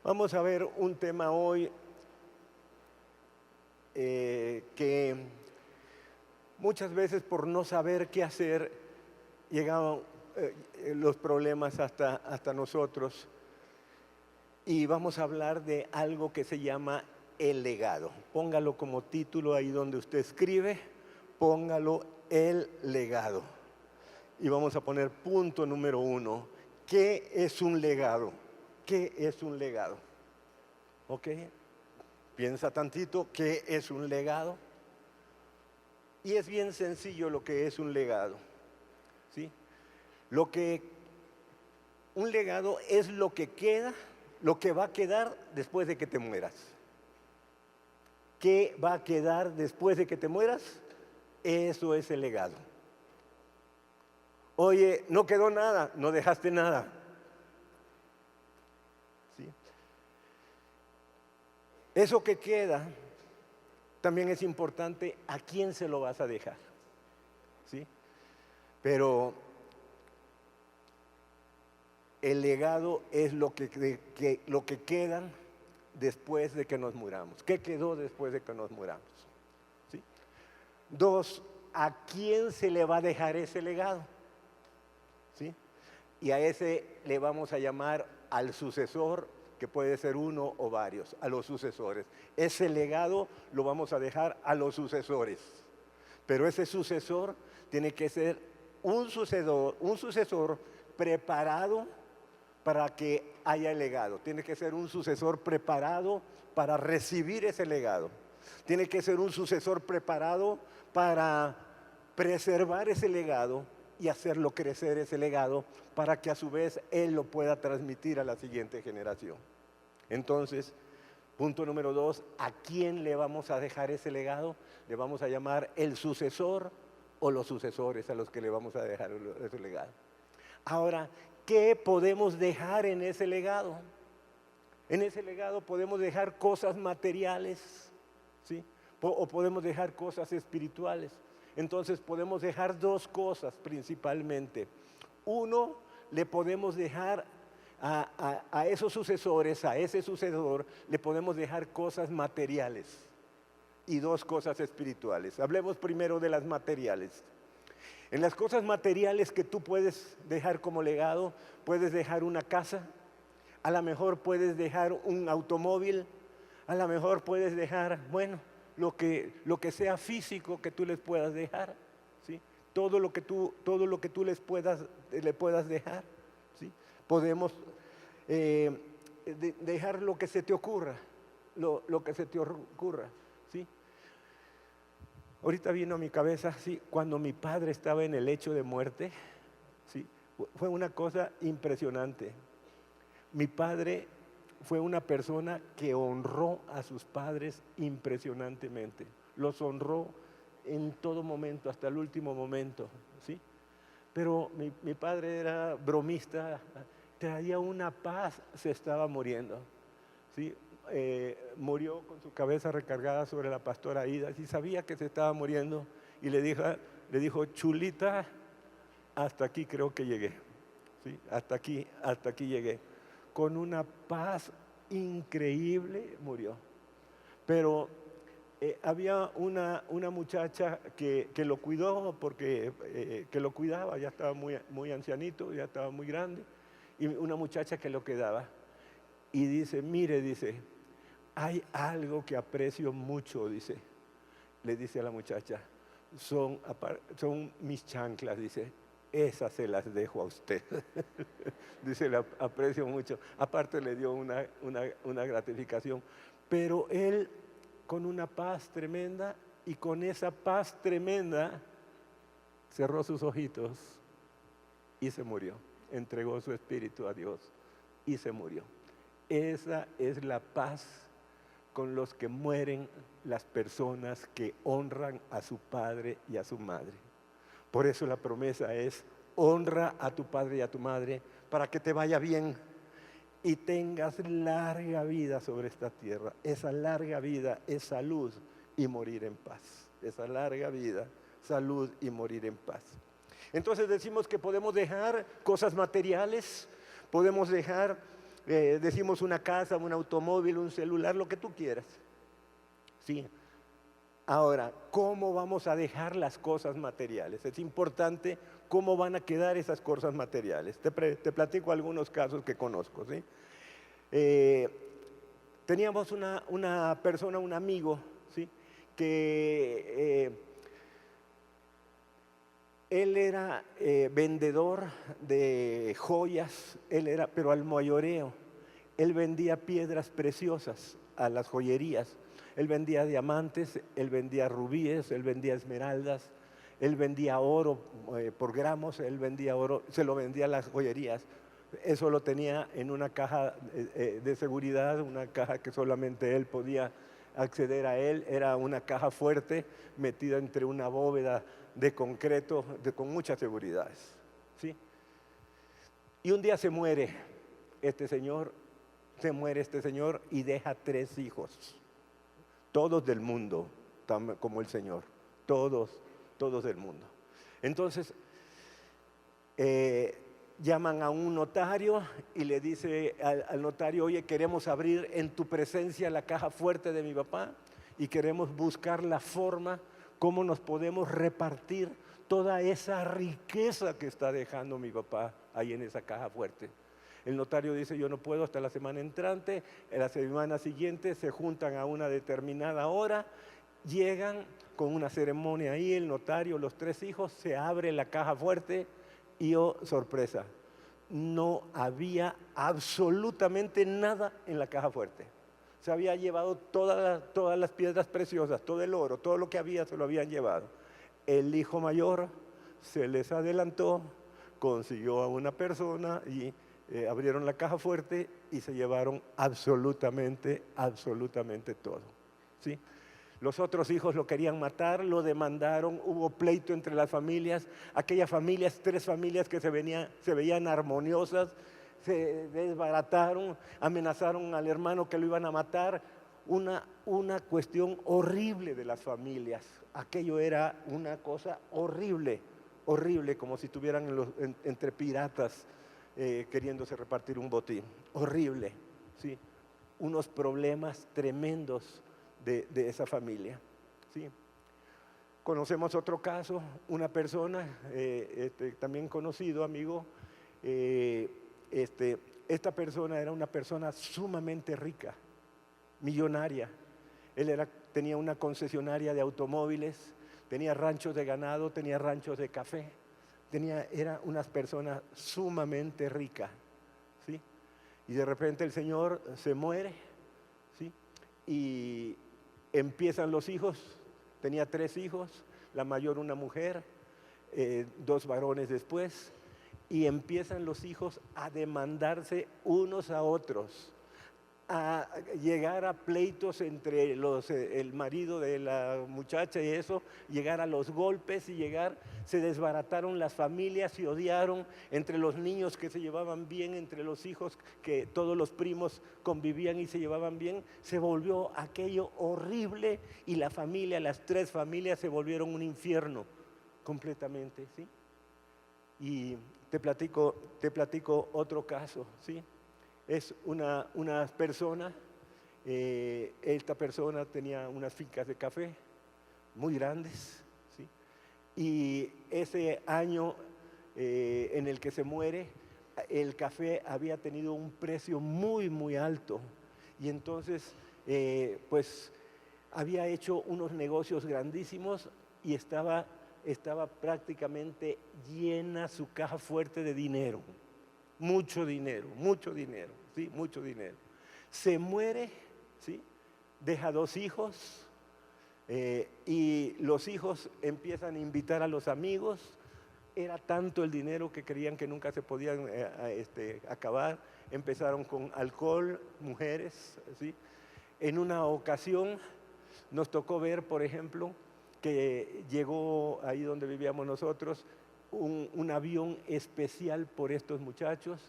Vamos a ver un tema hoy que muchas veces por no saber qué hacer llegaban los problemas hasta nosotros. Y vamos a hablar de algo que se llama el legado. Póngalo como título ahí donde usted escribe, póngalo el legado. Y vamos a poner punto número 1. ¿Qué es un legado? ¿Qué es un legado? ¿Ok? Piensa tantito, ¿qué es un legado? Y es bien sencillo lo que es un legado, ¿sí? Un legado es lo que queda, lo que va a quedar después de que te mueras. ¿Qué va a quedar después de que te mueras? Eso es el legado. Oye, no quedó nada, no dejaste nada. ¿Sí? Eso que queda también es importante a quién se lo vas a dejar. ¿Sí? Pero el legado es lo que quedan después de que nos muramos. ¿Qué quedó después de que nos muramos? ¿Sí? 2, ¿a quién se le va a dejar ese legado? ¿Sí? Y a ese le vamos a llamar al sucesor, que puede ser uno o varios, a los sucesores. Ese legado lo vamos a dejar a los sucesores. Pero ese sucesor tiene que ser un sucesor preparado para que haya el legado. Tiene que ser un sucesor preparado para recibir ese legado. Tiene que ser un sucesor preparado para preservar ese legado y hacerlo crecer ese legado para que a su vez él lo pueda transmitir a la siguiente generación. Entonces, punto número 2, ¿a quién le vamos a dejar ese legado? Le vamos a llamar el sucesor o los sucesores a los que le vamos a dejar ese legado. Ahora, ¿qué podemos dejar en ese legado? En ese legado podemos dejar cosas materiales, ¿sí? O podemos dejar cosas espirituales. Entonces podemos dejar 2 cosas principalmente. Uno, le podemos dejar a esos sucesores, a ese sucesor, le podemos dejar cosas materiales y 2 cosas espirituales. Hablemos primero de las materiales. En las cosas materiales que tú puedes dejar como legado, puedes dejar una casa, a lo mejor puedes dejar un automóvil, a lo mejor puedes dejar, bueno, lo que sea físico que tú les puedas dejar, ¿sí? Todo lo que tú le puedas dejar, ¿sí? Podemos dejar lo que se te ocurra, lo que se te ocurra, ¿sí? Ahorita vino a mi cabeza, sí, cuando mi padre estaba en el lecho de muerte, sí, fue una cosa impresionante. Mi padre fue una persona que honró a sus padres impresionantemente. Los honró en todo momento, hasta el último momento, ¿sí? Pero mi padre era bromista, traía una paz, se estaba muriendo, ¿sí? Murió con su cabeza recargada sobre la pastora Ida y sabía que se estaba muriendo y le dijo, Chulita, hasta aquí creo que llegué, ¿sí? Hasta aquí llegué. Con una paz increíble murió. Pero había una muchacha que lo cuidó, porque que lo cuidaba, ya estaba muy ancianito, ya estaba muy grande, y una muchacha que lo quedaba. Y dice, mire, dice, hay algo que aprecio mucho, dice, le dice a la muchacha, son mis chanclas, dice, esas se las dejo a usted. Dice, la aprecio mucho. Aparte le dio una gratificación. Pero él, con una paz tremenda, y con esa paz tremenda, cerró sus ojitos y se murió. Entregó su espíritu a Dios y se murió. Esa es la paz con los que mueren las personas que honran a su padre y a su madre. Por eso la promesa es, honra a tu padre y a tu madre para que te vaya bien y tengas larga vida sobre esta tierra. Esa larga vida es salud y morir en paz. Esa larga vida, salud y morir en paz. Entonces decimos que podemos dejar cosas materiales, podemos dejar decimos una casa, un automóvil, un celular, lo que tú quieras. Sí. Ahora, ¿cómo vamos a dejar las cosas materiales? Es importante cómo van a quedar esas cosas materiales. Te platico algunos casos que conozco, ¿sí? Teníamos una persona, un amigo, ¿sí? Que él era vendedor de joyas, pero al mayoreo. Él vendía piedras preciosas a las joyerías. Él vendía diamantes, él vendía rubíes, él vendía esmeraldas, él vendía oro por gramos, él vendía oro, se lo vendía a las joyerías. Eso lo tenía en una caja de seguridad, una caja que solamente él podía acceder a él. Era una caja fuerte metida entre una bóveda de concreto con muchas seguridades, ¿sí? Y un día se muere este señor y deja 3 hijos, todos del mundo, como el Señor, todos del mundo. Entonces, llaman a un notario y le dice al notario: oye, queremos abrir en tu presencia la caja fuerte de mi papá y queremos buscar la forma cómo nos podemos repartir toda esa riqueza que está dejando mi papá ahí en esa caja fuerte. El notario dice: yo no puedo hasta la semana entrante. En la semana siguiente se juntan a una determinada hora, llegan con una ceremonia ahí, el notario, los 3 hijos, se abre la caja fuerte y oh, sorpresa, no había absolutamente nada en la caja fuerte. Se había llevado todas las piedras preciosas, todo el oro, todo lo que había se lo habían llevado. El hijo mayor se les adelantó, consiguió a una persona y abrieron la caja fuerte y se llevaron absolutamente todo, ¿sí? Los otros hijos lo querían matar, lo demandaron, hubo pleito entre las familias. Aquellas familias, 3 familias que se veían armoniosas, se desbarataron, amenazaron al hermano que lo iban a matar. Una cuestión horrible de las familias. Aquello era una cosa horrible, como si estuvieran entre piratas queriéndose repartir un botín. Horrible, ¿sí? Unos problemas tremendos de esa familia, ¿sí? Conocemos otro caso, una persona, también conocido, amigo. Esta persona era una persona sumamente rica, millonaria. Él tenía una concesionaria de automóviles, tenía ranchos de ganado, tenía ranchos de café. Era una persona sumamente rica, ¿sí? Y de repente el Señor se muere, ¿sí? Y empiezan los hijos. Tenía 3 hijos, la mayor una mujer, 2 varones después, y empiezan los hijos a demandarse unos a otros, a llegar a pleitos entre el marido de la muchacha y eso, llegar a los golpes y se desbarataron las familias, se odiaron entre los niños que se llevaban bien, entre los hijos que todos los primos convivían y se llevaban bien. Se volvió aquello horrible y la familia, las 3 familias se volvieron un infierno completamente, ¿sí? Y te platico otro caso, ¿sí? Es una persona, esta persona tenía unas fincas de café muy grandes, ¿sí? Y ese año en el que se muere, el café había tenido un precio muy alto. Y entonces, pues, había hecho unos negocios grandísimos y estaba prácticamente llena su caja fuerte de dinero. Mucho dinero, ¿sí? Mucho dinero. Se muere, ¿sí? Deja 2 hijos y los hijos empiezan a invitar a los amigos. Era tanto el dinero que creían que nunca se podían acabar. Empezaron con alcohol, mujeres, ¿sí? En una ocasión nos tocó ver, por ejemplo, que llegó ahí donde vivíamos nosotros un avión especial por estos muchachos.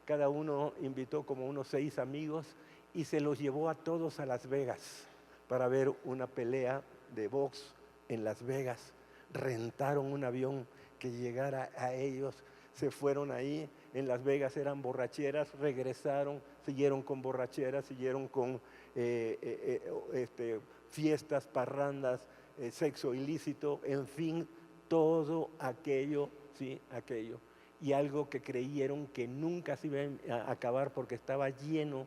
Cada uno invitó como unos 6 amigos y se los llevó a todos a Las Vegas para ver una pelea de box en Las Vegas. Rentaron un avión que llegara a ellos, se fueron ahí, en Las Vegas eran borracheras, regresaron, siguieron con borracheras, siguieron con fiestas, parrandas, sexo ilícito, en fin, todo aquello, ¿sí? Aquello. Y algo que creyeron que nunca se iba a acabar porque estaba lleno,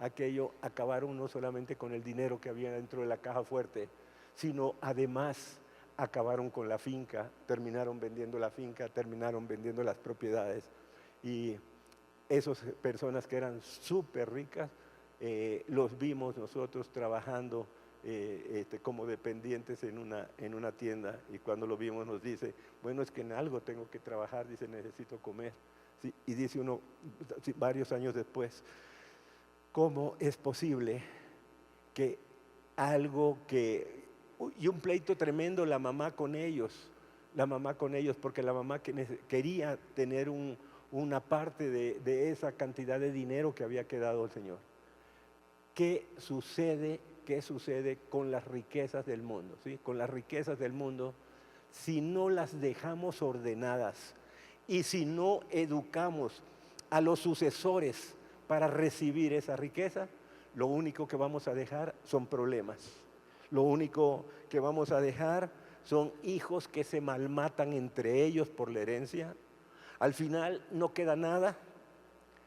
aquello, acabaron no solamente con el dinero que había dentro de la caja fuerte, sino además acabaron con la finca, terminaron vendiendo la finca, terminaron vendiendo las propiedades. Y esas personas que eran súper ricas, los vimos nosotros trabajando como dependientes en una tienda, y cuando lo vimos nos dice, bueno, es que en algo tengo que trabajar, dice, necesito comer. ¿Sí? Y dice uno, sí, varios años después, ¿cómo es posible que algo que... Y un pleito tremendo la mamá con ellos, porque la mamá quería tener una parte de esa cantidad de dinero que había quedado el Señor. ¿Qué sucede con las riquezas del mundo? ¿Sí? Con las riquezas del mundo, si no las dejamos ordenadas y si no educamos a los sucesores para recibir esa riqueza, lo único que vamos a dejar son problemas. Lo único que vamos a dejar son hijos que se malmatan entre ellos por la herencia. Al final no queda nada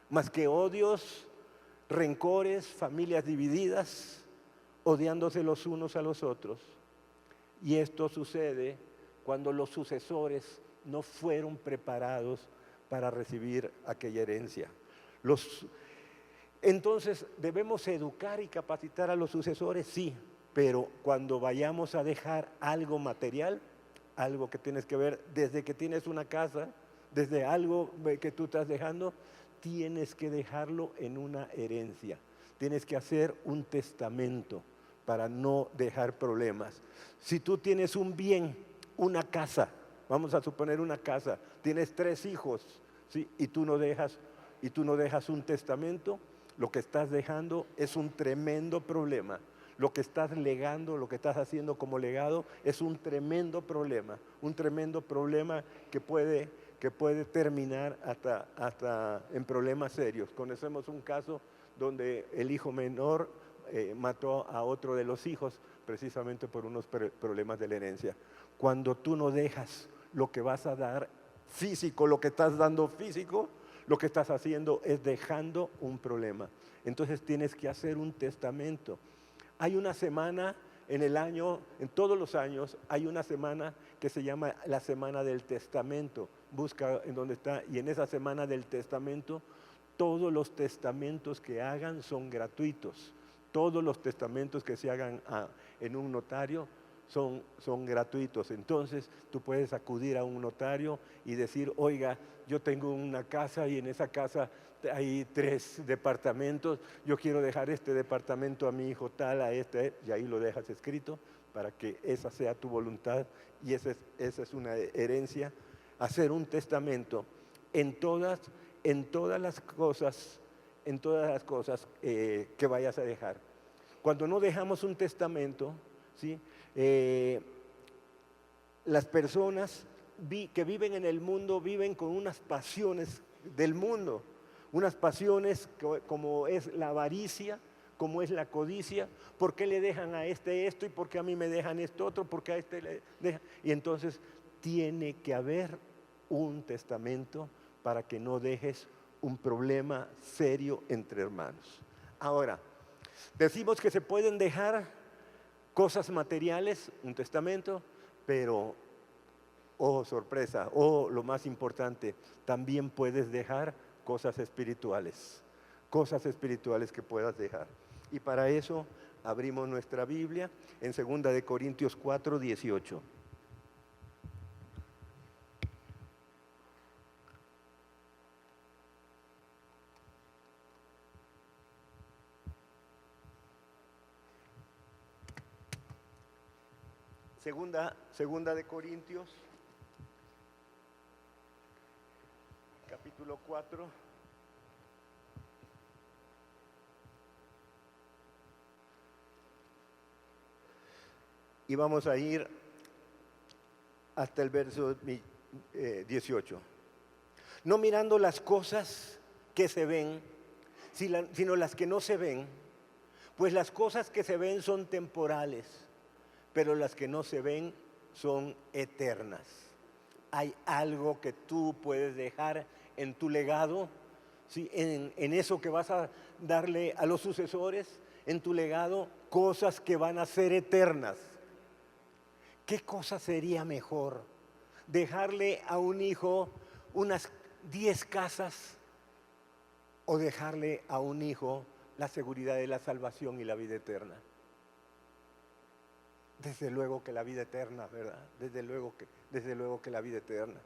más que odios, rencores, familias divididas, odiándose los unos a los otros. Y esto sucede cuando los sucesores no fueron preparados para recibir aquella herencia. Entonces, ¿debemos educar y capacitar a los sucesores? Sí, pero cuando vayamos a dejar algo material, algo que tienes que ver desde que tienes una casa, desde algo que tú estás dejando, tienes que dejarlo en una herencia. Tienes que hacer un testamento para no dejar problemas. Si tú tienes un bien, una casa, vamos a suponer una casa, tienes 3 hijos, ¿sí? y tú no dejas un testamento, lo que estás dejando es un tremendo problema. Lo que estás legando, lo que estás haciendo como legado es un tremendo problema que puede terminar hasta en problemas serios. Conocemos un caso donde el hijo menor mató a otro de los hijos precisamente por unos problemas de la herencia. Cuando tú no dejas lo que vas a dar físico, lo que estás dando físico, lo que estás haciendo es dejando un problema. Entonces tienes que hacer un testamento. Hay una semana en el año, en todos los años, hay una semana que se llama la Semana del Testamento. Busca en dónde está, y en esa Semana del Testamento, todos los testamentos que hagan son gratuitos. Todos los testamentos que se hagan en un notario son gratuitos. Entonces tú puedes acudir a un notario y decir, oiga, yo tengo una casa y en esa casa hay 3 departamentos, yo quiero dejar este departamento a mi hijo tal, a este, y ahí lo dejas escrito para que esa sea tu voluntad, y esa es una herencia. Hacer un testamento en todas las cosas, que vayas a dejar. Cuando no dejamos un testamento, ¿sí? Las personas que viven en el mundo viven con unas pasiones del mundo, unas pasiones como es la avaricia, como es la codicia. ¿Por qué le dejan a este esto y por qué a mí me dejan esto otro? ¿Por qué a este le dejan? Y entonces tiene que haber un testamento para que no dejes un problema serio entre hermanos. Ahora, decimos que se pueden dejar cosas materiales, un testamento, pero, oh sorpresa, lo más importante, también puedes dejar cosas espirituales que puedas dejar. Y para eso abrimos nuestra Biblia en 2 Corintios 4, 18. Segunda de Corintios, capítulo 4. Y vamos a ir hasta el verso 18. No mirando las cosas que se ven, sino las que no se ven, pues las cosas que se ven son temporales, pero las que no se ven son eternas. Hay algo que tú puedes dejar en tu legado, ¿sí? En eso que vas a darle a los sucesores, en tu legado, cosas que van a ser eternas. ¿Qué cosa sería mejor? ¿Dejarle a un hijo unas 10 casas o dejarle a un hijo la seguridad de la salvación y la vida eterna? Desde luego que la vida eterna, ¿verdad? Desde luego que la vida eterna.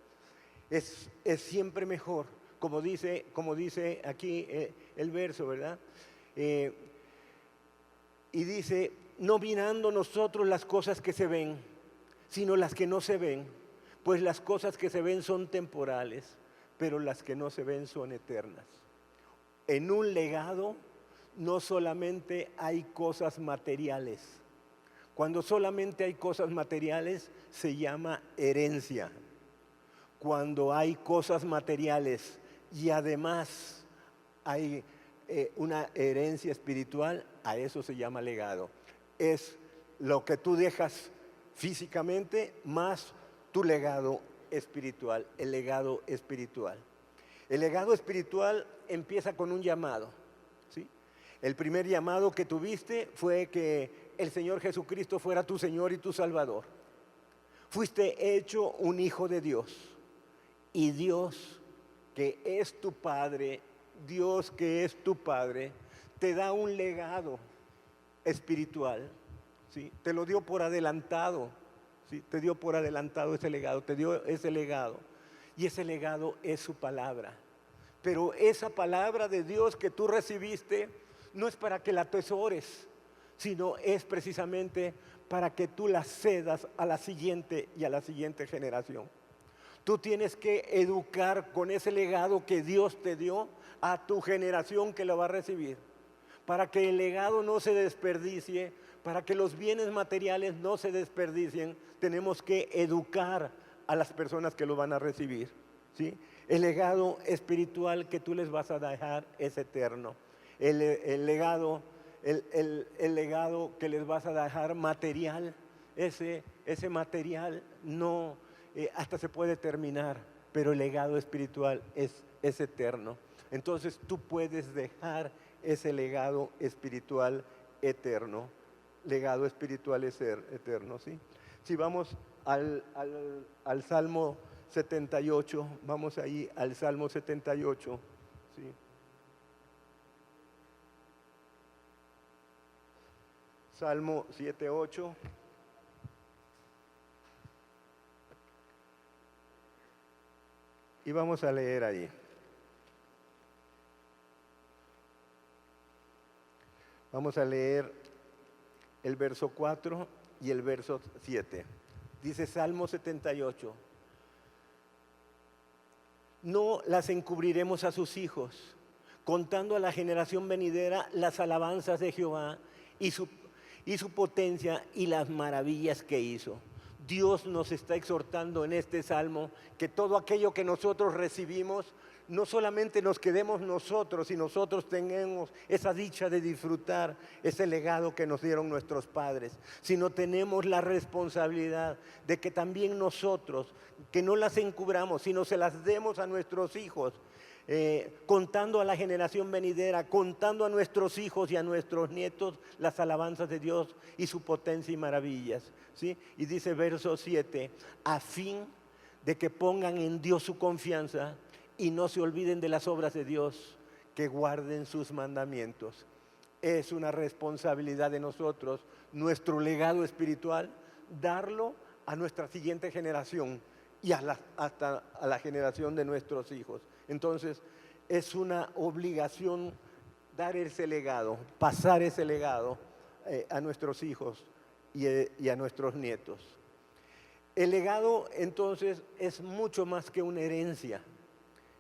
Es siempre mejor, como dice aquí el verso, ¿verdad? Y dice, no mirando nosotros las cosas que se ven, sino las que no se ven, pues las cosas que se ven son temporales, pero las que no se ven son eternas. En un legado no solamente hay cosas materiales. Cuando solamente hay cosas materiales se llama herencia. Cuando hay cosas materiales y además hay una herencia espiritual, a eso se llama legado. Es lo que tú dejas físicamente más tu legado espiritual, el legado espiritual. El legado espiritual empieza con un llamado, ¿sí? El primer llamado que tuviste fue que el Señor Jesucristo fuera tu Señor y tu Salvador. Fuiste hecho un hijo de Dios. Y Dios, que es tu Padre, te da un legado espiritual, ¿sí? Te lo dio por adelantado, ¿sí? Te dio por adelantado ese legado, te dio ese legado. Y ese legado es su palabra. Pero esa palabra de Dios que tú recibiste no es para que la atesores, sino es precisamente para que tú la cedas a la siguiente y a la siguiente generación. Tú tienes que educar con ese legado que Dios te dio a tu generación que lo va a recibir, para que el legado no se desperdicie, para que los bienes materiales no se desperdicien. Tenemos que educar a las personas que lo van a recibir, ¿sí? El legado espiritual que tú les vas a dejar es eterno. El legado que les vas a dejar material, ese material no, hasta se puede terminar, pero el legado espiritual es eterno. Entonces tú puedes dejar ese legado espiritual eterno. Legado espiritual es eterno, ¿sí? Si vamos al Salmo 78, vamos ahí al Salmo 78, ¿sí? Salmo 7:8. Y vamos a leer ahí. Vamos a leer el verso 4 y el verso 7. Dice Salmo 78. No las encubriremos a sus hijos, contando a la generación venidera las alabanzas de Jehová y su potencia y las maravillas que hizo. Dios nos está exhortando en este salmo que todo aquello que nosotros recibimos, no solamente nos quedemos nosotros y nosotros tengamos esa dicha de disfrutar ese legado que nos dieron nuestros padres, sino tenemos la responsabilidad de que también nosotros, que no las encubramos, sino se las demos a nuestros hijos, contando a la generación venidera, contando a nuestros hijos y a nuestros nietos las alabanzas de Dios y su potencia y maravillas, ¿sí? Y dice verso 7, a fin de que pongan en Dios su confianza y no se olviden de las obras de Dios, que guarden sus mandamientos. Es una responsabilidad de nosotros, nuestro legado espiritual, darlo a nuestra siguiente generación y hasta a la generación de nuestros hijos. Entonces, es una obligación dar ese legado, pasar ese legado a nuestros hijos y a nuestros nietos. El legado, entonces, es mucho más que una herencia.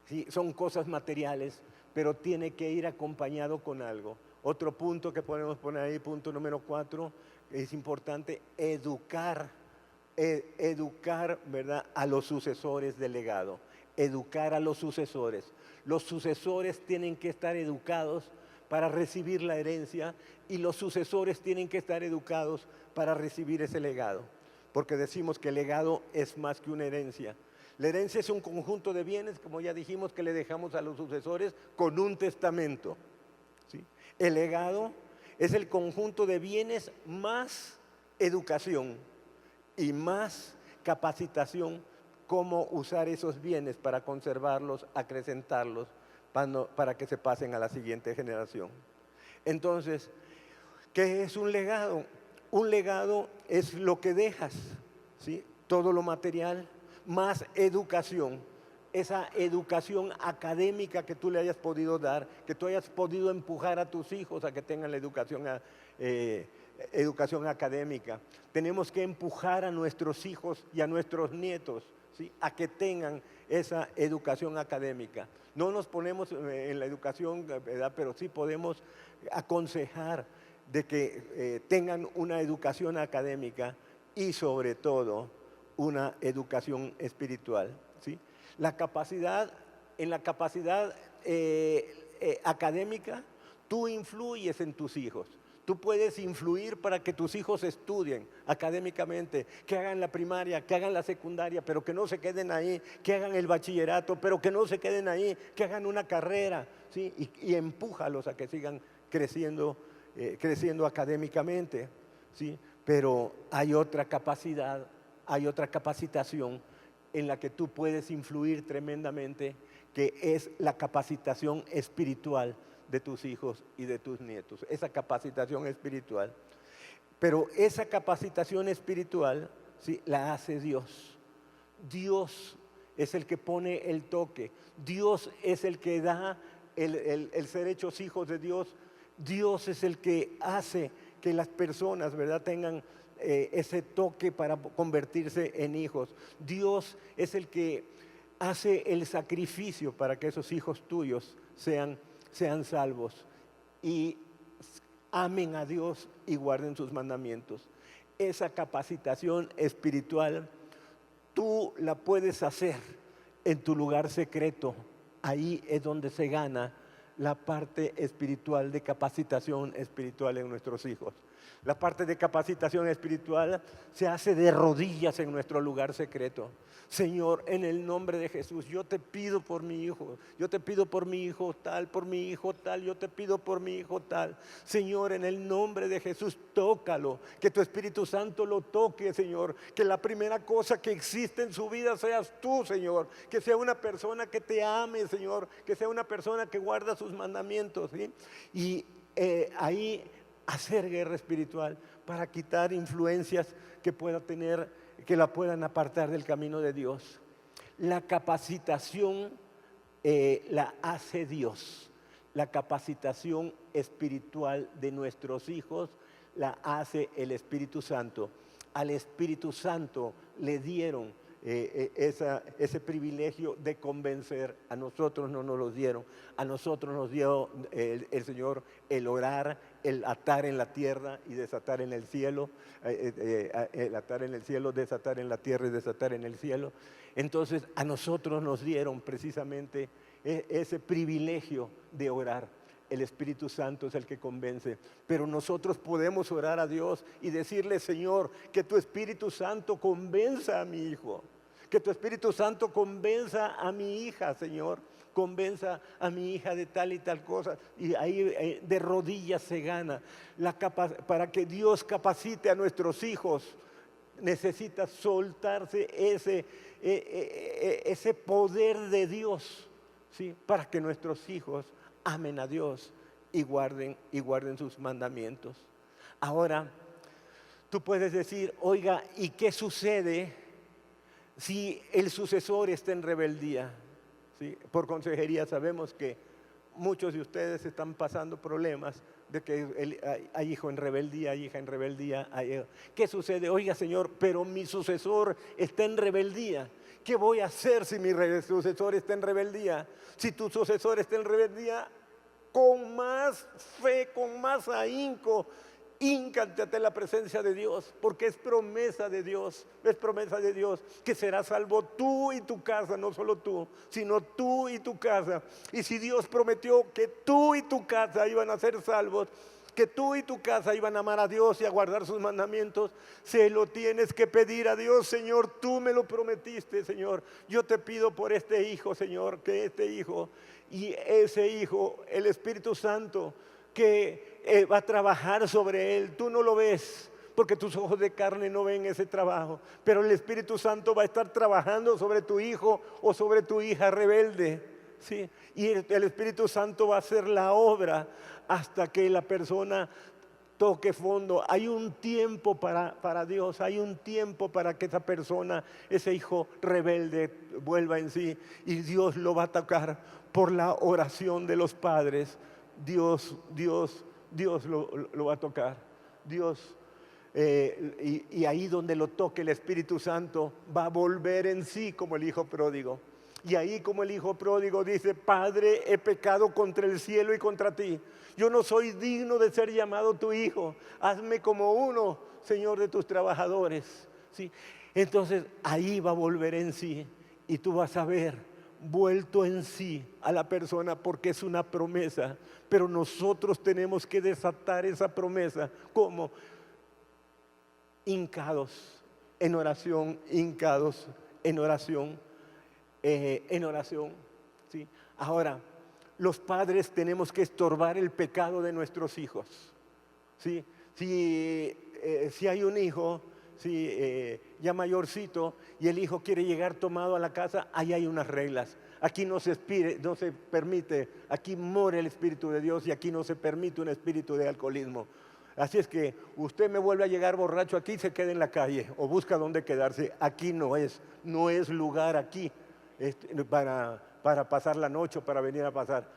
Sí, son cosas materiales, pero tiene que ir acompañado con algo. Otro punto que podemos poner ahí, punto número 4, es importante educar, ¿verdad?, a los sucesores del legado. educar a los sucesores. Los sucesores tienen que estar educados para recibir la herencia y los sucesores tienen que estar educados para recibir ese legado. Porque decimos que el legado es más que una herencia. La herencia es un conjunto de bienes, como ya dijimos, que le dejamos a los sucesores con un testamento, ¿sí? El legado es el conjunto de bienes más educación y más capacitación, cómo usar esos bienes para conservarlos, acrecentarlos, para que se pasen a la siguiente generación. Entonces, ¿qué es un legado? Un legado es lo que dejas, ¿sí? Todo lo material, más educación. Esa educación académica que tú le hayas podido dar, que tú hayas podido empujar a tus hijos a que tengan la educación académica. Tenemos que empujar a nuestros hijos y a nuestros nietos, ¿sí? A que tengan esa educación académica. No nos ponemos en la educación, ¿verdad? Pero sí podemos aconsejar de que tengan una educación académica y sobre todo una educación espiritual, ¿sí? En la capacidad académica, tú influyes en tus hijos. Tú puedes influir para que tus hijos estudien académicamente, que hagan la primaria, que hagan la secundaria, pero que no se queden ahí, que hagan el bachillerato, pero que no se queden ahí, que hagan una carrera, ¿sí? Y empújalos a que sigan creciendo académicamente, ¿sí? Pero hay otra capacidad, hay otra capacitación en la que tú puedes influir tremendamente, que es la capacitación espiritual de tus hijos y de tus nietos, esa capacitación espiritual. Pero esa capacitación espiritual, ¿sí?, la hace Dios. Dios es el que pone el toque, Dios es el que da el ser hechos hijos de Dios. Dios es el que hace que las personas, ¿verdad?, tengan ese toque para convertirse en hijos. Dios es el que hace el sacrificio para que esos hijos tuyos sean salvos y amen a Dios y guarden sus mandamientos. Esa capacitación espiritual tú la puedes hacer en tu lugar secreto. Ahí es donde se gana la parte espiritual, de capacitación espiritual en nuestros hijos. La parte de capacitación espiritual se hace de rodillas en nuestro lugar secreto. Señor, en el nombre de Jesús, yo te pido por mi hijo, yo te pido por mi hijo tal, por mi hijo tal, yo te pido por mi hijo tal. Señor, en el nombre de Jesús, tócalo, que tu Espíritu Santo lo toque, Señor, que la primera cosa que existe en su vida seas tú, Señor, que sea una persona que te ame, Señor, que sea una persona que guarda sus mandamientos, ¿sí? Y ahí hacer guerra espiritual para quitar influencias que pueda tener, que la puedan apartar del camino de Dios. La capacitación la hace Dios. La capacitación espiritual de nuestros hijos la hace el Espíritu Santo. Al Espíritu Santo le dieron ese privilegio de convencer. A nosotros no nos lo dieron. A nosotros nos dio el Señor el orar, el atar en la tierra y desatar en el cielo, el atar en el cielo, desatar en la tierra y desatar en el cielo. Entonces a nosotros nos dieron precisamente ese privilegio de orar. El Espíritu Santo es el que convence, pero nosotros podemos orar a Dios y decirle: Señor, que tu Espíritu Santo convenza a mi hijo, que tu Espíritu Santo convenza a mi hija, Señor, convenza a mi hija de tal y tal cosa. Y ahí de rodillas se gana. Para que Dios capacite a nuestros hijos, necesita soltarse ese poder de Dios, ¿sí?, para que nuestros hijos amen a Dios y guarden sus mandamientos. Ahora, tú puedes decir: oiga, ¿y qué sucede si el sucesor está en rebeldía? ¿Sí? Por consejería sabemos que muchos de ustedes están pasando problemas de que hay hijo en rebeldía, hay hija en rebeldía. ¿Qué sucede? Oiga, Señor, pero mi sucesor está en rebeldía. ¿Qué voy a hacer si mi sucesor está en rebeldía? Si tu sucesor está en rebeldía, con más fe, con más ahínco, híncate ante la presencia de Dios, porque es promesa de Dios que serás salvo tú y tu casa, no solo tú, sino tú y tu casa. Y si Dios prometió que tú y tu casa iban a ser salvos, que tú y tu casa iban a amar a Dios y a guardar sus mandamientos, se lo tienes que pedir a Dios. Señor, tú me lo prometiste, Señor. Yo te pido por este hijo, Señor, que este hijo y ese hijo, el Espíritu Santo, que va a trabajar sobre él. Tú no lo ves, porque tus ojos de carne no ven ese trabajo, pero el Espíritu Santo va a estar trabajando sobre tu hijo o sobre tu hija rebelde, ¿sí? Y el Espíritu Santo va a hacer la obra hasta que la persona toque fondo. Hay un tiempo para Dios, hay un tiempo para que esa persona, ese hijo rebelde, vuelva en sí, y Dios lo va a tocar por la oración de los padres. Dios lo va a tocar. Dios, y ahí donde lo toque el Espíritu Santo, va a volver en sí como el hijo pródigo. Y ahí como el hijo pródigo dice: Padre, he pecado contra el cielo y contra ti. Yo no soy digno de ser llamado tu hijo. Hazme como uno, Señor, de tus trabajadores. ¿Sí? Entonces ahí va a volver en sí y tú vas a ver vuelto en sí a la persona, porque es una promesa. Pero nosotros tenemos que desatar esa promesa. ¿Cómo? Hincados en oración, hincados en oración. ¿Sí? Ahora, los padres tenemos que estorbar el pecado de nuestros hijos, ¿sí? Si hay un hijo, ya mayorcito, y el hijo quiere llegar tomado a la casa, ahí hay unas reglas. Aquí no se permite, aquí mora el Espíritu de Dios y aquí no se permite un espíritu de alcoholismo. Así es que usted me vuelve a llegar borracho aquí, se queda en la calle o busca dónde quedarse. Aquí no es lugar aquí para pasar la noche o para venir a pasar.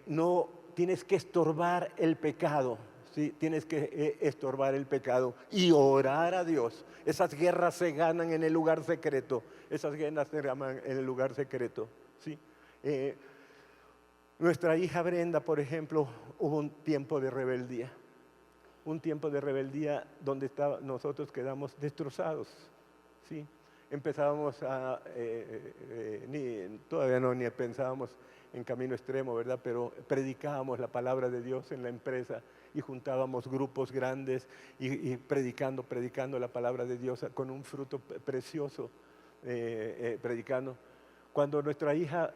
No, tienes que estorbar el pecado, ¿sí? Tienes que estorbar el pecado y orar a Dios. Esas guerras se ganan en el lugar secreto. Esas guerras se ganan en el lugar secreto, ¿sí? Nuestra hija Brenda, por ejemplo, hubo un tiempo de rebeldía. Un tiempo de rebeldía donde nosotros quedamos destrozados, ¿sí? Empezábamos todavía ni pensábamos en camino extremo, ¿verdad? Pero predicábamos la palabra de Dios en la empresa y juntábamos grupos grandes y predicando la palabra de Dios con un fruto precioso, predicando. Cuando nuestra hija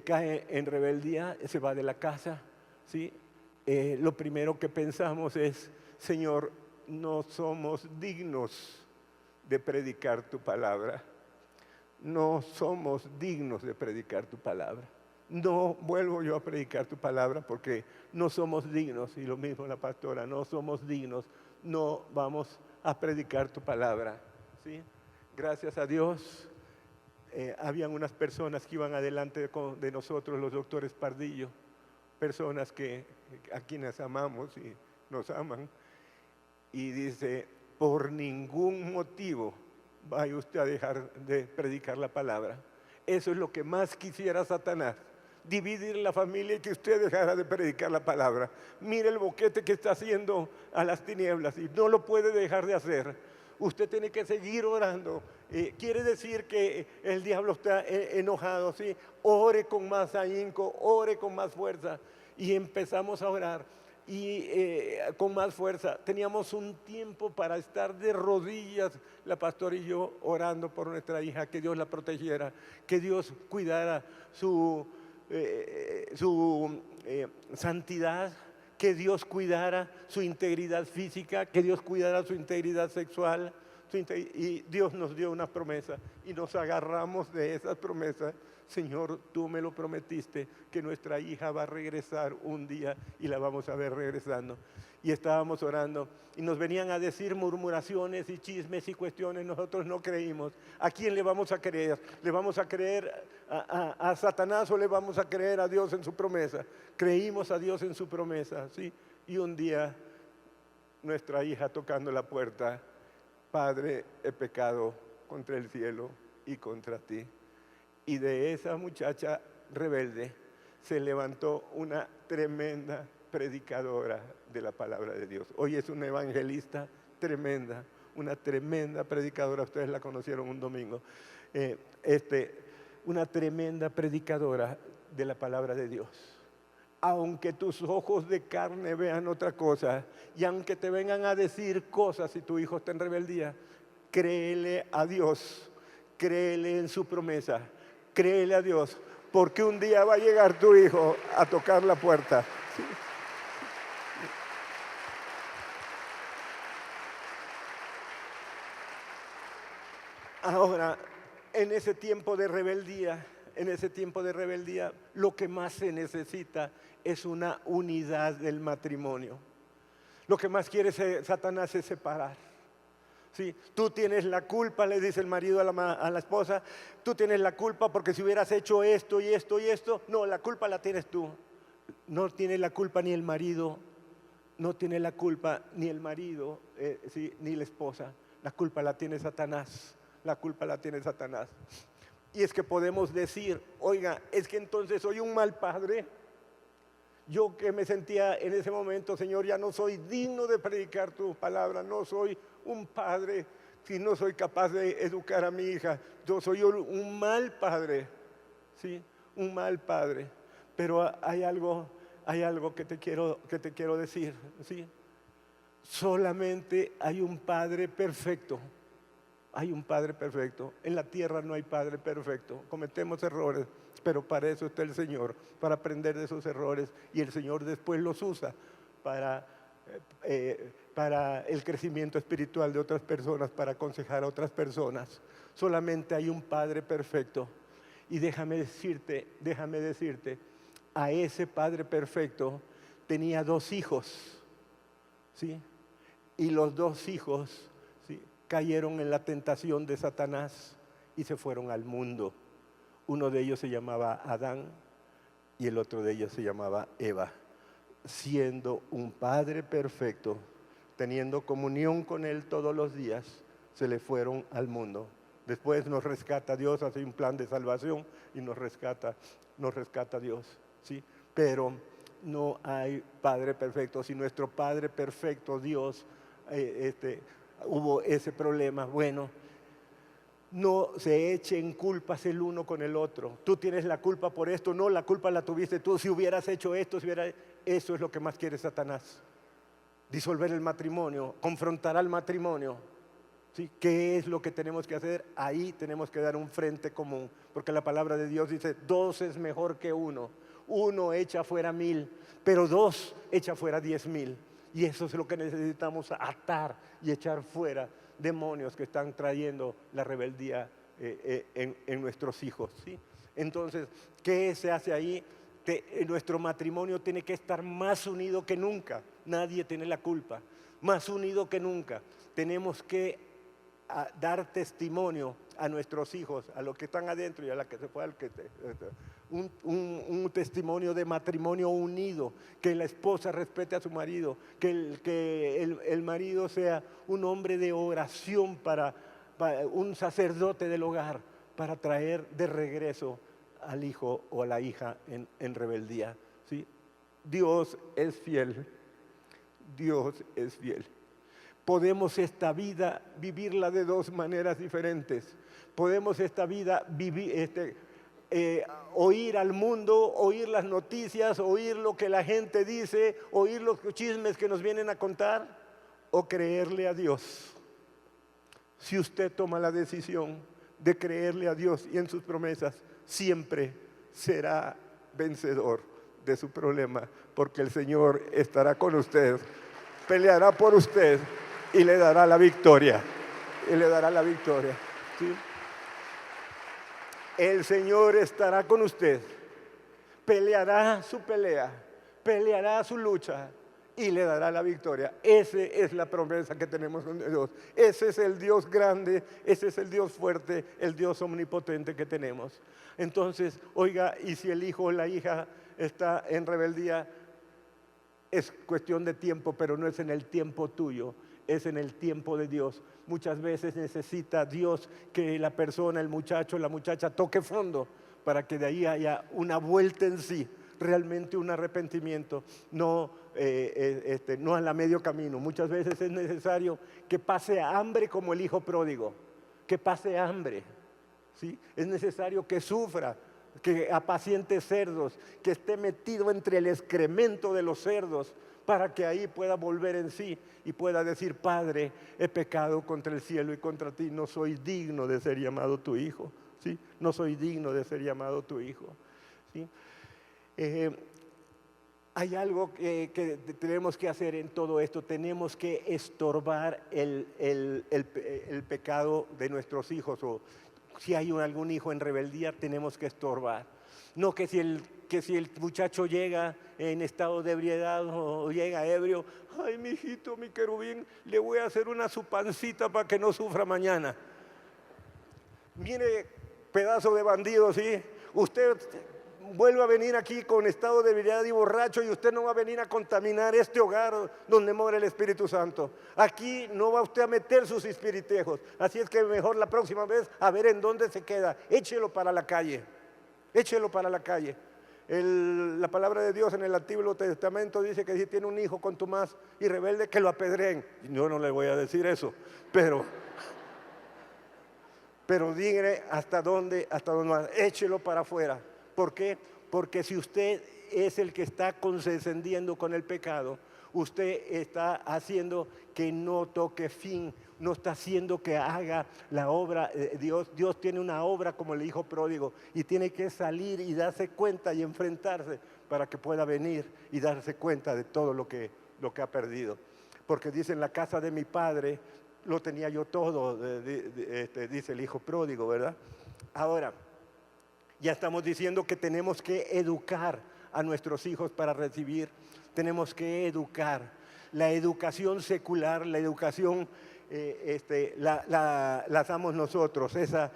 cae en rebeldía, se va de la casa, ¿sí? Lo primero que pensamos es: Señor, no somos dignos de predicar tu palabra. No somos dignos de predicar tu palabra. No vuelvo yo a predicar tu palabra porque no somos dignos. Y lo mismo la pastora: no somos dignos, no vamos a predicar tu palabra, ¿sí? Gracias a Dios, habían unas personas que iban adelante de nosotros, los doctores Pardillo, personas a quienes amamos y nos aman, y dice: por ningún motivo vaya usted a dejar de predicar la palabra. Eso es lo que más quisiera Satanás: dividir la familia y que usted dejara de predicar la palabra. Mire el boquete que está haciendo a las tinieblas y no lo puede dejar de hacer. Usted tiene que seguir orando. Quiere decir que el diablo está enojado, ¿sí? Ore con más ahínco, ore con más fuerza. Y empezamos a orar y con más fuerza. Teníamos un tiempo para estar de rodillas, la pastora y yo, orando por nuestra hija, que Dios la protegiera, que Dios cuidara su santidad, que Dios cuidara su integridad física, que Dios cuidara su integridad sexual. Y Dios nos dio una promesa y nos agarramos de esas promesas. Señor, tú me lo prometiste, que nuestra hija va a regresar un día y la vamos a ver regresando. Y estábamos orando y nos venían a decir murmuraciones y chismes y cuestiones. Nosotros no creímos. ¿A quién le vamos a creer? ¿Le vamos a creer a Satanás o le vamos a creer a Dios en su promesa? Creímos a Dios en su promesa, ¿sí? Y un día nuestra hija tocando la puerta: Padre, he pecado contra el cielo y contra ti. Y de esa muchacha rebelde se levantó una tremenda predicadora de la palabra de Dios. Hoy es una evangelista tremenda, una tremenda predicadora. Ustedes la conocieron un domingo. Una tremenda predicadora de la palabra de Dios. Aunque tus ojos de carne vean otra cosa, y aunque te vengan a decir cosas si tu hijo está en rebeldía, créele a Dios, créele en su promesa, créele a Dios, porque un día va a llegar tu hijo a tocar la puerta. ¿Sí? Ahora, en ese tiempo de rebeldía, lo que más se necesita es una unidad del matrimonio. Lo que más quiere Satanás es separar. ¿Sí? Tú tienes la culpa, le dice el marido a la esposa, tú tienes la culpa porque si hubieras hecho esto y esto y esto, no, la culpa la tienes tú. No tiene la culpa ni el marido, no tiene la culpa ni el marido, ¿sí? Ni la esposa. La culpa la tiene Satanás, la culpa la tiene Satanás. Y es que podemos decir, oiga, es que entonces soy un mal padre. Yo que me sentía en ese momento, Señor, ya no soy digno de predicar tu palabra, no soy un padre, si no soy capaz de educar a mi hija, yo soy un mal padre, ¿sí? Un mal padre. Pero hay algo que te quiero decir, ¿sí? Solamente hay un Padre perfecto. Hay un Padre perfecto. En la tierra no hay Padre perfecto. Cometemos errores, pero para eso está el Señor, para aprender de esos errores. Y el Señor después los usa para el crecimiento espiritual de otras personas, para aconsejar a otras personas. Solamente hay un Padre perfecto. Y déjame decirte, a ese Padre perfecto tenía 2 hijos, ¿sí? Y los 2 hijos, ¿sí?, cayeron en la tentación de Satanás y se fueron al mundo. Uno de ellos se llamaba Adán y el otro de ellos se llamaba Eva. Siendo un Padre perfecto, teniendo comunión con Él todos los días, se le fueron al mundo. Después nos rescata Dios, hace un plan de salvación y nos rescata Dios, ¿sí? Pero no hay Padre perfecto. Si nuestro Padre perfecto, Dios, hubo ese problema, bueno, no se echen culpas el uno con el otro. Tú tienes la culpa por esto, no, la culpa la tuviste tú. Si hubieras hecho esto, eso es lo que más quiere Satanás. Disolver el matrimonio, confrontar al matrimonio. ¿Sí? ¿Qué es lo que tenemos que hacer? Ahí tenemos que dar un frente común, porque la palabra de Dios dice, 2 es mejor que 1. 1 echa fuera 1000, pero 2 echa fuera 10,000. Y eso es lo que necesitamos, atar y echar fuera demonios que están trayendo la rebeldía en nuestros hijos, ¿sí? Entonces, ¿qué se hace ahí? Nuestro matrimonio tiene que estar más unido que nunca. Nadie tiene la culpa. Más unido que nunca. Tenemos que dar testimonio a nuestros hijos, a los que están adentro y a la que se fue, un testimonio de matrimonio unido, que la esposa respete a su marido, que el marido sea un hombre de oración, para un sacerdote del hogar, para traer de regreso al hijo o a la hija en rebeldía, ¿sí? Dios es fiel, Dios es fiel. Podemos esta vida vivirla de 2 maneras diferentes. Podemos esta vida oír al mundo, oír las noticias, oír lo que la gente dice, oír los chismes que nos vienen a contar, o creerle a Dios. Si usted toma la decisión de creerle a Dios y en sus promesas, siempre será vencedor de su problema, porque el Señor estará con usted, peleará por usted y le dará la victoria. ¿Sí? El Señor estará con usted, peleará su pelea, peleará su lucha y le dará la victoria. Esa es la promesa que tenemos con Dios. Ese es el Dios grande, ese es el Dios fuerte, el Dios omnipotente que tenemos. Entonces, oiga, y si el hijo o la hija está en rebeldía, es cuestión de tiempo, pero no es en el tiempo tuyo, es en el tiempo de Dios. Muchas veces necesita Dios que la persona, el muchacho, la muchacha toque fondo para que de ahí haya una vuelta en sí, realmente un arrepentimiento. No no a la medio camino. Muchas veces es necesario que pase hambre como el hijo pródigo, que pase hambre, ¿sí? Es necesario que sufra, que apaciente cerdos, que esté metido entre el excremento de los cerdos, para que ahí pueda volver en sí y pueda decir: Padre, he pecado contra el cielo y contra ti, no soy digno de ser llamado tu hijo, ¿sí? No soy digno de ser llamado tu hijo, ¿sí? Hay algo que tenemos que hacer en todo esto. Tenemos que estorbar el pecado de nuestros hijos, o si hay algún hijo en rebeldía, tenemos que estorbar. No que si el muchacho llega en estado de ebriedad o llega ebrio: ay, mi hijito, mi querubín, le voy a hacer una su pancita para que no sufra mañana. Mire, pedazo de bandido, ¿sí? Usted vuelve a venir aquí con estado de ebriedad y borracho, y usted no va a venir a contaminar este hogar donde mora el Espíritu Santo. Aquí no va usted a meter sus espiritejos. Así es que mejor la próxima vez a ver en dónde se queda. Échelo para la calle. Échelo para la calle. La palabra de Dios en el Antiguo Testamento dice que si tiene un hijo contumaz y rebelde, que lo apedreen. Yo no le voy a decir eso, pero dígale hasta dónde va. Échelo para afuera. ¿Por qué? Porque si usted es el que está condescendiendo con el pecado, usted está haciendo que no toque fin, no está haciendo que haga la obra. Dios tiene una obra como el hijo pródigo, y tiene que salir y darse cuenta y enfrentarse para que pueda venir y darse cuenta de todo lo que ha perdido. Porque dice: en la casa de mi padre lo tenía yo todo, dice el hijo pródigo, ¿verdad? Ahora, ya estamos diciendo que tenemos que educar a nuestros hijos para recibir. Tenemos que educar. La educación secular, la educación la damos nosotros. Esa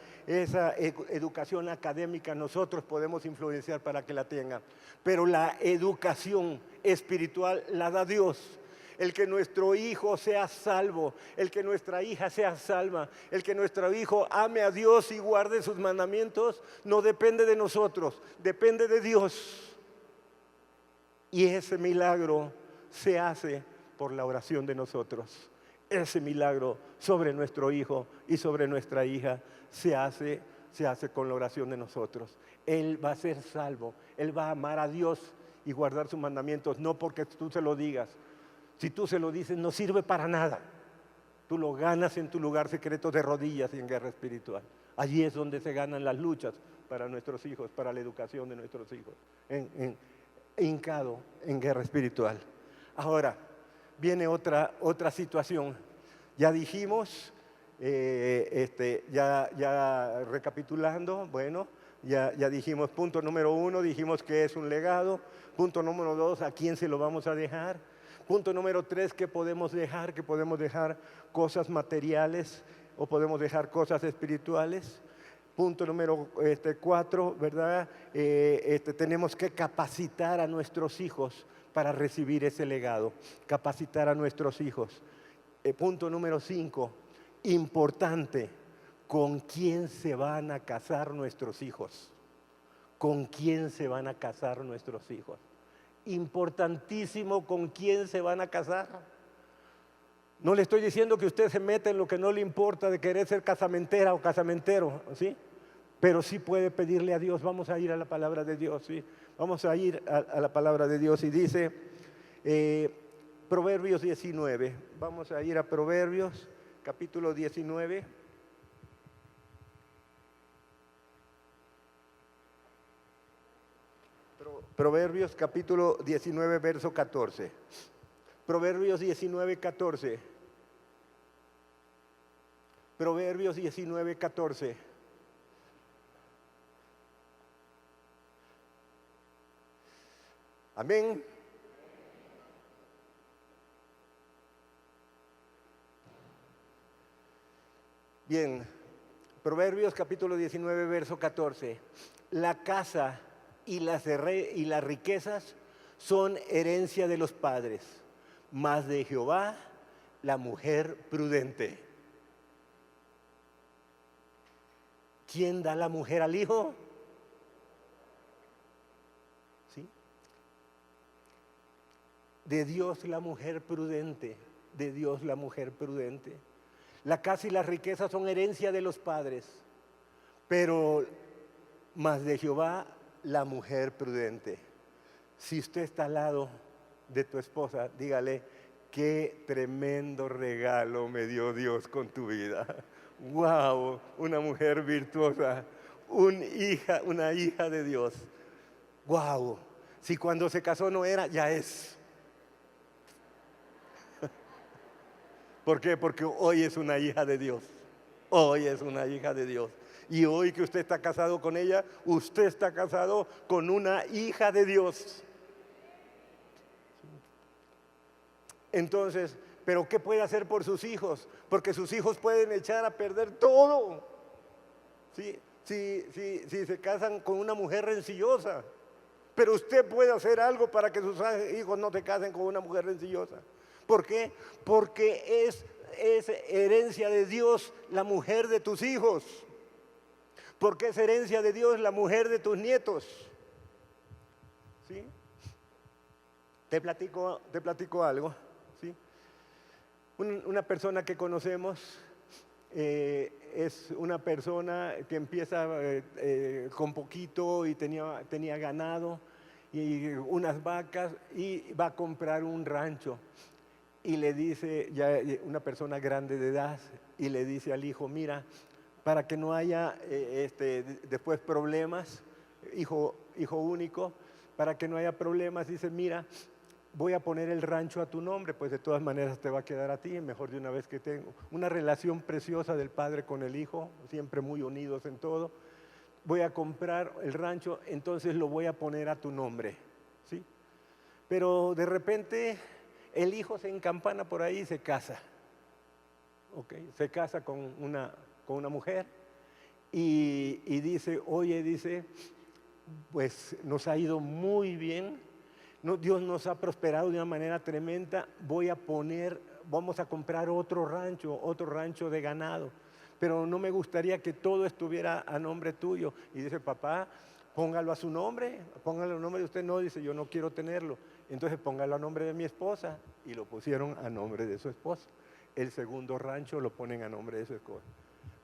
educación académica nosotros podemos influenciar para que la tengan. Pero la educación espiritual la da Dios. El que nuestro hijo sea salvo, el que nuestra hija sea salva, el que nuestro hijo ame a Dios y guarde sus mandamientos, no depende de nosotros, depende de Dios. Y ese milagro se hace por la oración de nosotros. Ese milagro sobre nuestro hijo y sobre nuestra hija se hace con la oración de nosotros. Él va a ser salvo, él va a amar a Dios y guardar sus mandamientos, no porque tú se lo digas. Si tú se lo dices, no sirve para nada. Tú lo ganas en tu lugar secreto de rodillas y en guerra espiritual. Allí es donde se ganan las luchas para nuestros hijos, para la educación de nuestros hijos, hincado en guerra espiritual. Ahora, viene otra situación. Ya dijimos, ya recapitulando, bueno, ya dijimos, punto número 1, dijimos que es un legado. Punto número 2, ¿a quién se lo vamos a dejar? Punto número 3, ¿qué podemos dejar? Que podemos dejar cosas materiales o podemos dejar cosas espirituales. Punto número 4, ¿verdad? Tenemos que capacitar a nuestros hijos para recibir ese legado. Capacitar a nuestros hijos. Punto número 5, importante, ¿con quién se van a casar nuestros hijos? ¿Con quién se van a casar nuestros hijos? Importantísimo, ¿con quién se van a casar? No le estoy diciendo que usted se meta en lo que no le importa de querer ser casamentera o casamentero, ¿sí? Pero sí puede pedirle a Dios. Vamos a ir a la palabra de Dios, ¿sí? Vamos a ir a la palabra de Dios, y dice Proverbios 19. Vamos a ir a Proverbios, capítulo 19. Proverbios capítulo 19, verso 14. Proverbios 19, 14. Proverbios 19, 14. Amén. Bien, Proverbios capítulo 19, verso 14. La casa y las riquezas son herencia de los padres, mas de Jehová la mujer prudente. ¿Quién da la mujer al hijo? ¿Sí? De Dios la mujer prudente, de Dios la mujer prudente. La casa y las riquezas son herencia de los padres, pero más de Jehová la mujer prudente. Si usted está al lado de tu esposa, dígale, qué tremendo regalo me dio Dios con tu vida. ¡Wow! Una mujer virtuosa, una hija de Dios. ¡Wow! Si cuando se casó no era, ya es. ¿Por qué? Porque hoy es una hija de Dios. Hoy es una hija de Dios. Y hoy que usted está casado con ella, usted está casado con una hija de Dios. Entonces, ¿pero qué puede hacer por sus hijos? Porque sus hijos pueden echar a perder todo. ¿Sí? Si se casan con una mujer rencillosa. Pero usted puede hacer algo para que sus hijos no se casen con una mujer rencillosa. ¿Por qué? Porque es herencia de Dios la mujer de tus hijos. Porque es herencia de Dios la mujer de tus nietos. ¿Sí? Te platico algo. ¿Sí? Una persona que conocemos es una persona que empieza con poquito y tenía ganado y unas vacas y va a comprar un rancho. Y le dice, ya una persona grande de edad, y le dice al hijo, mira, para que no haya después problemas, hijo único, para que no haya problemas, dice, mira, voy a poner el rancho a tu nombre, pues de todas maneras te va a quedar a ti, mejor de una vez que tengo. Una relación preciosa del padre con el hijo, siempre muy unidos en todo. Voy a comprar el rancho, entonces lo voy a poner a tu nombre, ¿sí? Pero de repente el hijo se encampana por ahí y se casa. Okay. Se casa con una mujer y dice, oye, dice, pues nos ha ido muy bien, Dios nos ha prosperado de una manera tremenda, vamos a comprar otro rancho de ganado, pero no me gustaría que todo estuviera a nombre tuyo. Y dice, papá, póngalo a su nombre, póngalo a nombre de usted. No, dice, yo no quiero tenerlo. Entonces póngalo a nombre de mi esposa, y lo pusieron a nombre de su esposa. El segundo rancho lo ponen a nombre de su esposa.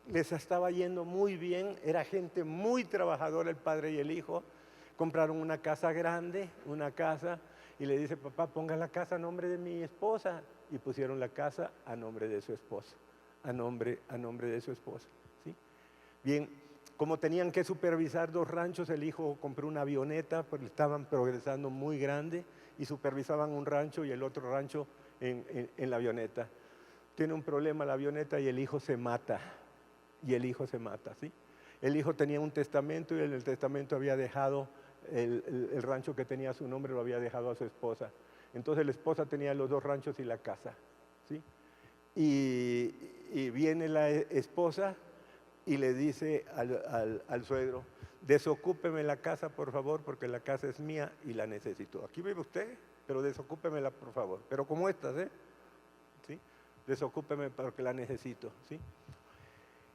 Les estaba yendo muy bien, era gente muy trabajadora el padre y el hijo. Compraron una casa grande, y le dice, papá, ponga la casa a nombre de mi esposa, y pusieron la casa a nombre de su esposa, a nombre de su esposa, ¿sí? Bien, como tenían que supervisar 2 ranchos, el hijo compró una avioneta, porque estaban progresando muy grande, y supervisaban un rancho y el otro rancho en la avioneta. Tiene un problema la avioneta y el hijo se mata, ¿sí? El hijo tenía un testamento y en el testamento había dejado el rancho que tenía a su nombre, lo había dejado a su esposa. Entonces la esposa tenía los 2 ranchos y la casa, ¿sí? Y viene la esposa y le dice al suegro, desocúpeme la casa por favor, porque la casa es mía y la necesito. Aquí vive usted, pero desocúpemela por favor, pero como estas, ¿sí? Desocúpeme porque la necesito, ¿sí?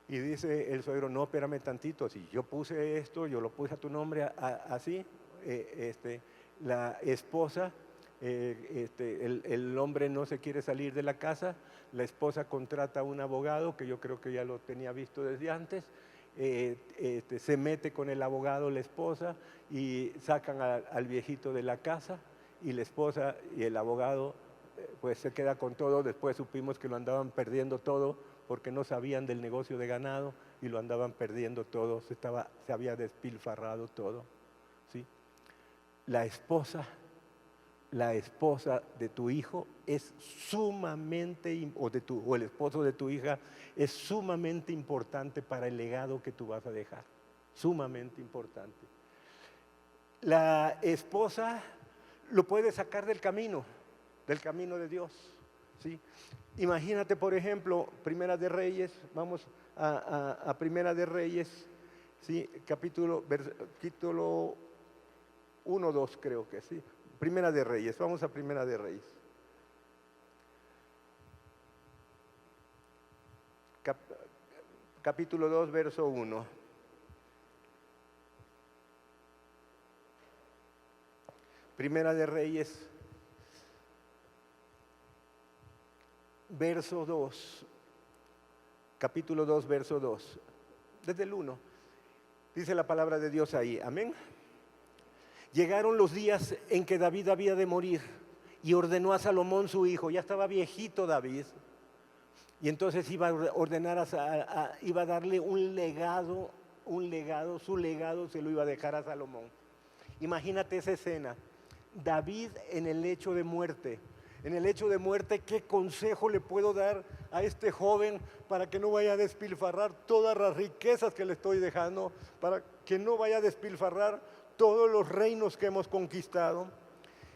Y dice el suegro, no, espérame tantito, si yo puse esto, yo lo puse a tu nombre así. La esposa, el hombre no se quiere salir de la casa, la esposa contrata a un abogado, que yo creo que ya lo tenía visto desde antes, se mete con el abogado la esposa y sacan al viejito de la casa, y la esposa y el abogado pues se queda con todo. Después supimos que lo andaban perdiendo todo porque no sabían del negocio de ganado y lo andaban perdiendo todo, se había despilfarrado todo, ¿sí? La esposa de tu hijo es sumamente, o el esposo de tu hija es sumamente importante para el legado que tú vas a dejar, sumamente importante. La esposa lo puede sacar del camino de Dios, ¿sí? Imagínate, por ejemplo, Primera de Reyes, vamos a Primera de Reyes, ¿sí? Capítulo 1, 2 creo que sí. Primera de Reyes, vamos a Primera de Reyes. Capítulo 2, verso 1. Primera de Reyes verso 2, capítulo 2, verso 2, desde el 1, dice la palabra de Dios ahí, amén. Llegaron los días en que David había de morir y ordenó a Salomón su hijo, ya estaba viejito David, y entonces iba a ordenar, iba a darle un legado, su legado se lo iba a dejar a Salomón. Imagínate esa escena, David en el lecho de muerte. En el lecho de muerte, ¿qué consejo le puedo dar a este joven para que no vaya a despilfarrar todas las riquezas que le estoy dejando, para que no vaya a despilfarrar todos los reinos que hemos conquistado?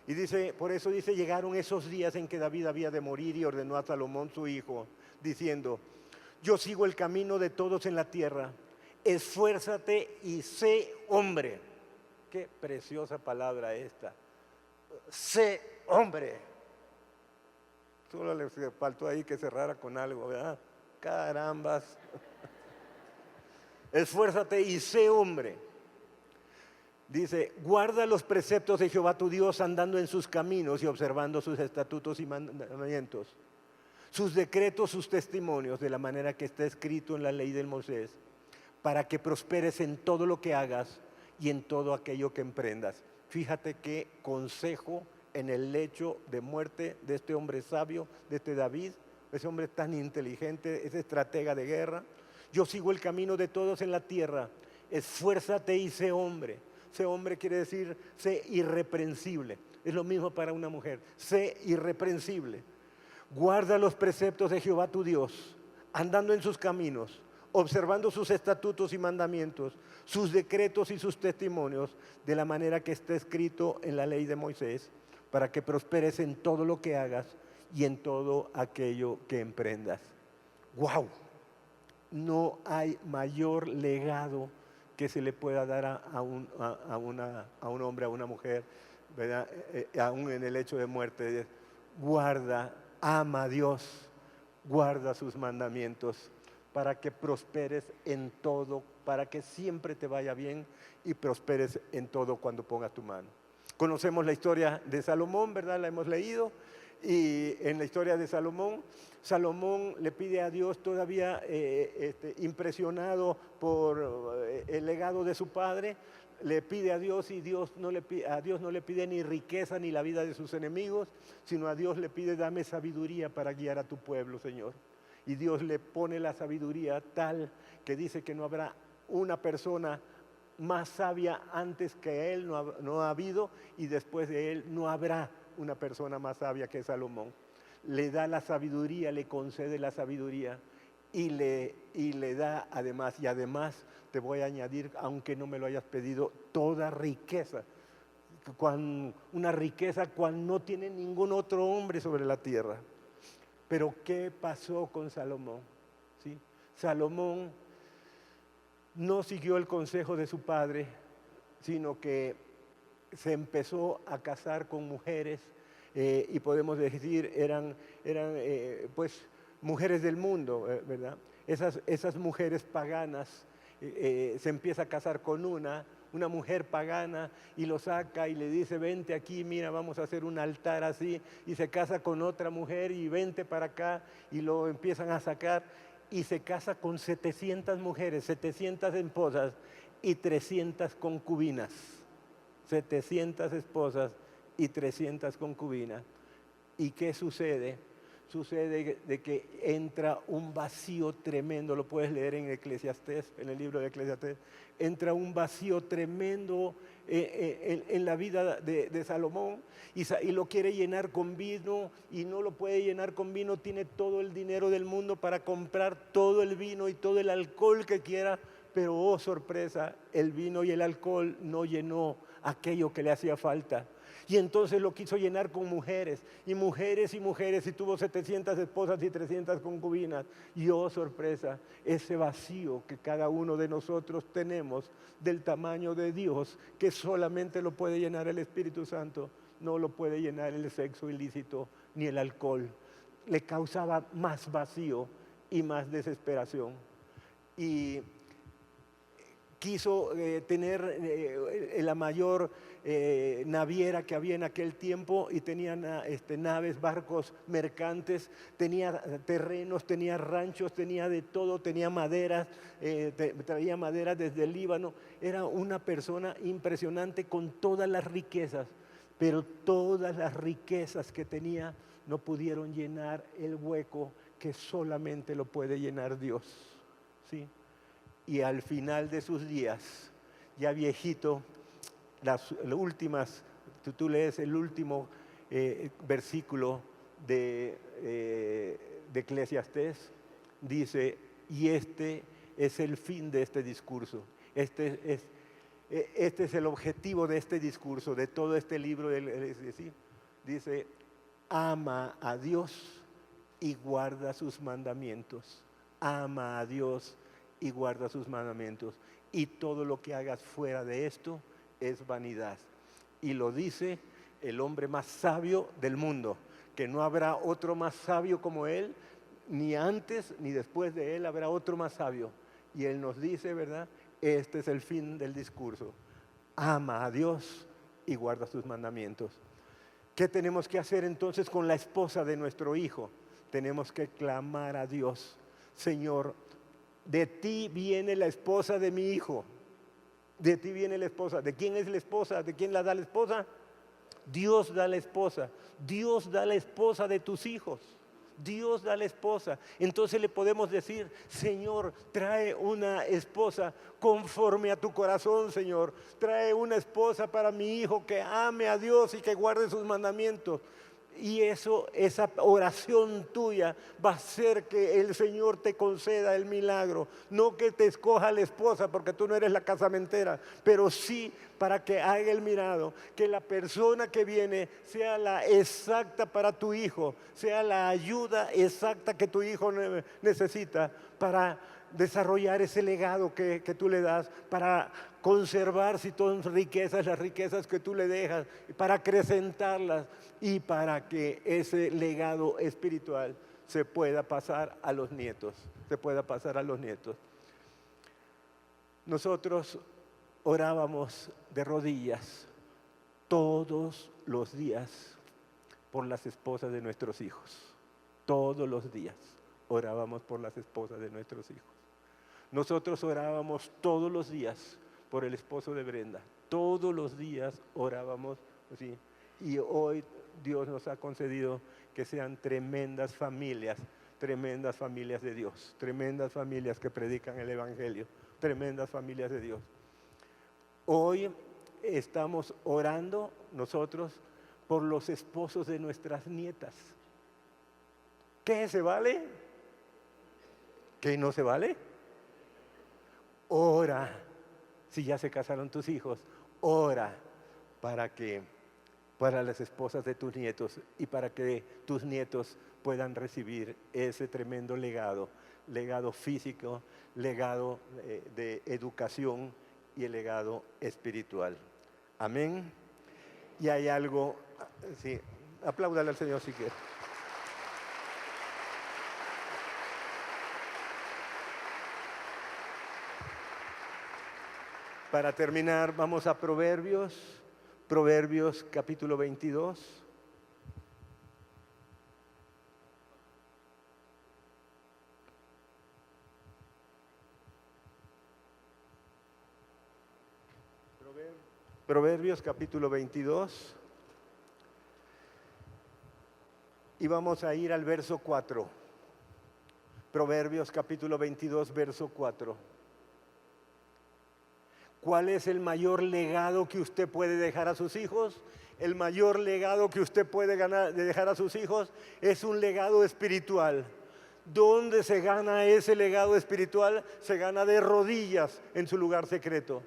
Y dice, por eso dice, llegaron esos días en que David había de morir y ordenó a Salomón su hijo, diciendo, yo sigo el camino de todos en la tierra, esfuérzate y sé hombre. Qué preciosa palabra esta, sé hombre. Solo le faltó ahí que cerrara con algo, ¿verdad? Carambas. Esfuérzate y sé hombre. Dice, guarda los preceptos de Jehová tu Dios andando en sus caminos y observando sus estatutos y mandamientos, sus decretos, sus testimonios, de la manera que está escrito en la ley de Moisés, para que prosperes en todo lo que hagas y en todo aquello que emprendas. Fíjate qué consejo en el lecho de muerte de este hombre sabio, de este David, ese hombre tan inteligente, ese estratega de guerra. Yo sigo el camino de todos en la tierra, esfuérzate y sé hombre. Sé hombre quiere decir sé irreprensible, es lo mismo para una mujer, sé irreprensible. Guarda los preceptos de Jehová tu Dios, andando en sus caminos, observando sus estatutos y mandamientos, sus decretos y sus testimonios, de la manera que está escrito en la ley de Moisés, para que prosperes en todo lo que hagas y en todo aquello que emprendas. ¡Wow! No hay mayor legado que se le pueda dar a un hombre, a una mujer, ¿verdad? Aún en el hecho de muerte. Guarda, ama a Dios, guarda sus mandamientos, para que prosperes en todo, para que siempre te vaya bien y prosperes en todo cuando pongas tu mano. Conocemos la historia de Salomón, ¿verdad? La hemos leído. Y en la historia de Salomón, Salomón le pide a Dios todavía impresionado por el legado de su padre, le pide a Dios y a Dios no le pide ni riqueza ni la vida de sus enemigos, sino a Dios le pide dame sabiduría para guiar a tu pueblo, Señor. Y Dios le pone la sabiduría tal que dice que no habrá una persona más sabia antes que él, no ha habido, y después de él no habrá una persona más sabia que Salomón. Le da la sabiduría, le concede la sabiduría y le da además, y además te voy a añadir, aunque no me lo hayas pedido, toda riqueza, una riqueza cual no tiene ningún otro hombre sobre la tierra. Pero ¿qué pasó con Salomón? ¿Sí? Salomón no siguió el consejo de su padre, sino que se empezó a casar con mujeres, y podemos decir eran pues mujeres del mundo, ¿verdad? Esas mujeres paganas, se empieza a casar con una mujer pagana y lo saca y le dice vente aquí, mira, vamos a hacer un altar así, y se casa con otra mujer y vente para acá, y lo empiezan a sacar y se casa con 700 mujeres, 700 esposas y 300 concubinas. 700 esposas y 300 concubinas. ¿Y qué sucede? Sucede de que entra un vacío tremendo, lo puedes leer en Eclesiastés, en el libro de Eclesiastés, entra un vacío tremendo en la vida de Salomón, y lo quiere llenar con vino y no lo puede llenar con vino, tiene todo el dinero del mundo para comprar todo el vino y todo el alcohol que quiera, pero oh sorpresa, el vino y el alcohol no llenó aquello que le hacía falta. Y entonces lo quiso llenar con mujeres, y mujeres y mujeres, y tuvo 700 esposas y 300 concubinas. Y oh sorpresa, ese vacío que cada uno de nosotros tenemos del tamaño de Dios, que solamente lo puede llenar el Espíritu Santo, no lo puede llenar el sexo ilícito ni el alcohol. Le causaba más vacío y más desesperación. Y quiso tener la mayor naviera que había en aquel tiempo y tenía naves, barcos mercantes, tenía terrenos, tenía ranchos, tenía de todo, tenía maderas, traía madera desde el Líbano. Era una persona impresionante con todas las riquezas, pero todas las riquezas que tenía no pudieron llenar el hueco que solamente lo puede llenar Dios, ¿sí? Y al final de sus días, ya viejito, las últimas, tú lees el último versículo de Eclesiastés, dice, y este es el fin de este discurso, este es el objetivo de este discurso, de todo este libro, dice, ama a Dios y guarda sus mandamientos, ama a Dios y guarda sus mandamientos, y todo lo que hagas fuera de esto es vanidad. Y lo dice el hombre más sabio del mundo, que no habrá otro más sabio como él, ni antes ni después de él habrá otro más sabio. Y él nos dice, ¿verdad? Este es el fin del discurso. Ama a Dios y guarda sus mandamientos. ¿Qué tenemos que hacer entonces con la esposa de nuestro hijo? Tenemos que clamar a Dios. Señor, de ti viene la esposa de mi hijo. De ti viene la esposa. ¿De quién es la esposa? ¿De quién la da la esposa? Dios da la esposa. Dios da la esposa de tus hijos. Dios da la esposa. Entonces le podemos decir, Señor, trae una esposa conforme a tu corazón, Señor. Trae una esposa para mi hijo que ame a Dios y que guarde sus mandamientos. Y esa oración tuya va a hacer que el Señor te conceda el milagro. No que te escoja la esposa porque tú no eres la casamentera, pero sí para que haga el milagro. Que la persona que viene sea la exacta para tu hijo, sea la ayuda exacta que tu hijo necesita para desarrollar ese legado que tú le das, para conservar si son riquezas, las riquezas que tú le dejas, para acrecentarlas y para que ese legado espiritual se pueda pasar a los nietos, Nosotros orábamos de rodillas todos los días por las esposas de nuestros hijos. Todos los días orábamos por las esposas de nuestros hijos. Nosotros orábamos todos los días por el esposo de Brenda. Todos los días orábamos así. Y hoy Dios nos ha concedido que sean tremendas familias de Dios, tremendas familias que predican el Evangelio, tremendas familias de Dios. Hoy estamos orando nosotros por los esposos de nuestras nietas. ¿Qué se vale? ¿Qué no se vale? Ora, si ya se casaron tus hijos, ora para las esposas de tus nietos y para que tus nietos puedan recibir ese tremendo legado físico, legado de educación y el legado espiritual. Amén. Y hay algo, sí, apláudale al Señor si quiere. Para terminar, vamos a Proverbios capítulo 22. Proverbios capítulo 22. Y vamos a ir al verso 4. Proverbios capítulo 22, verso 4. ¿Cuál es el mayor legado que usted puede dejar a sus hijos? El mayor legado que usted puede dejar a sus hijos es un legado espiritual. ¿Dónde se gana ese legado espiritual? Se gana de rodillas en su lugar secreto.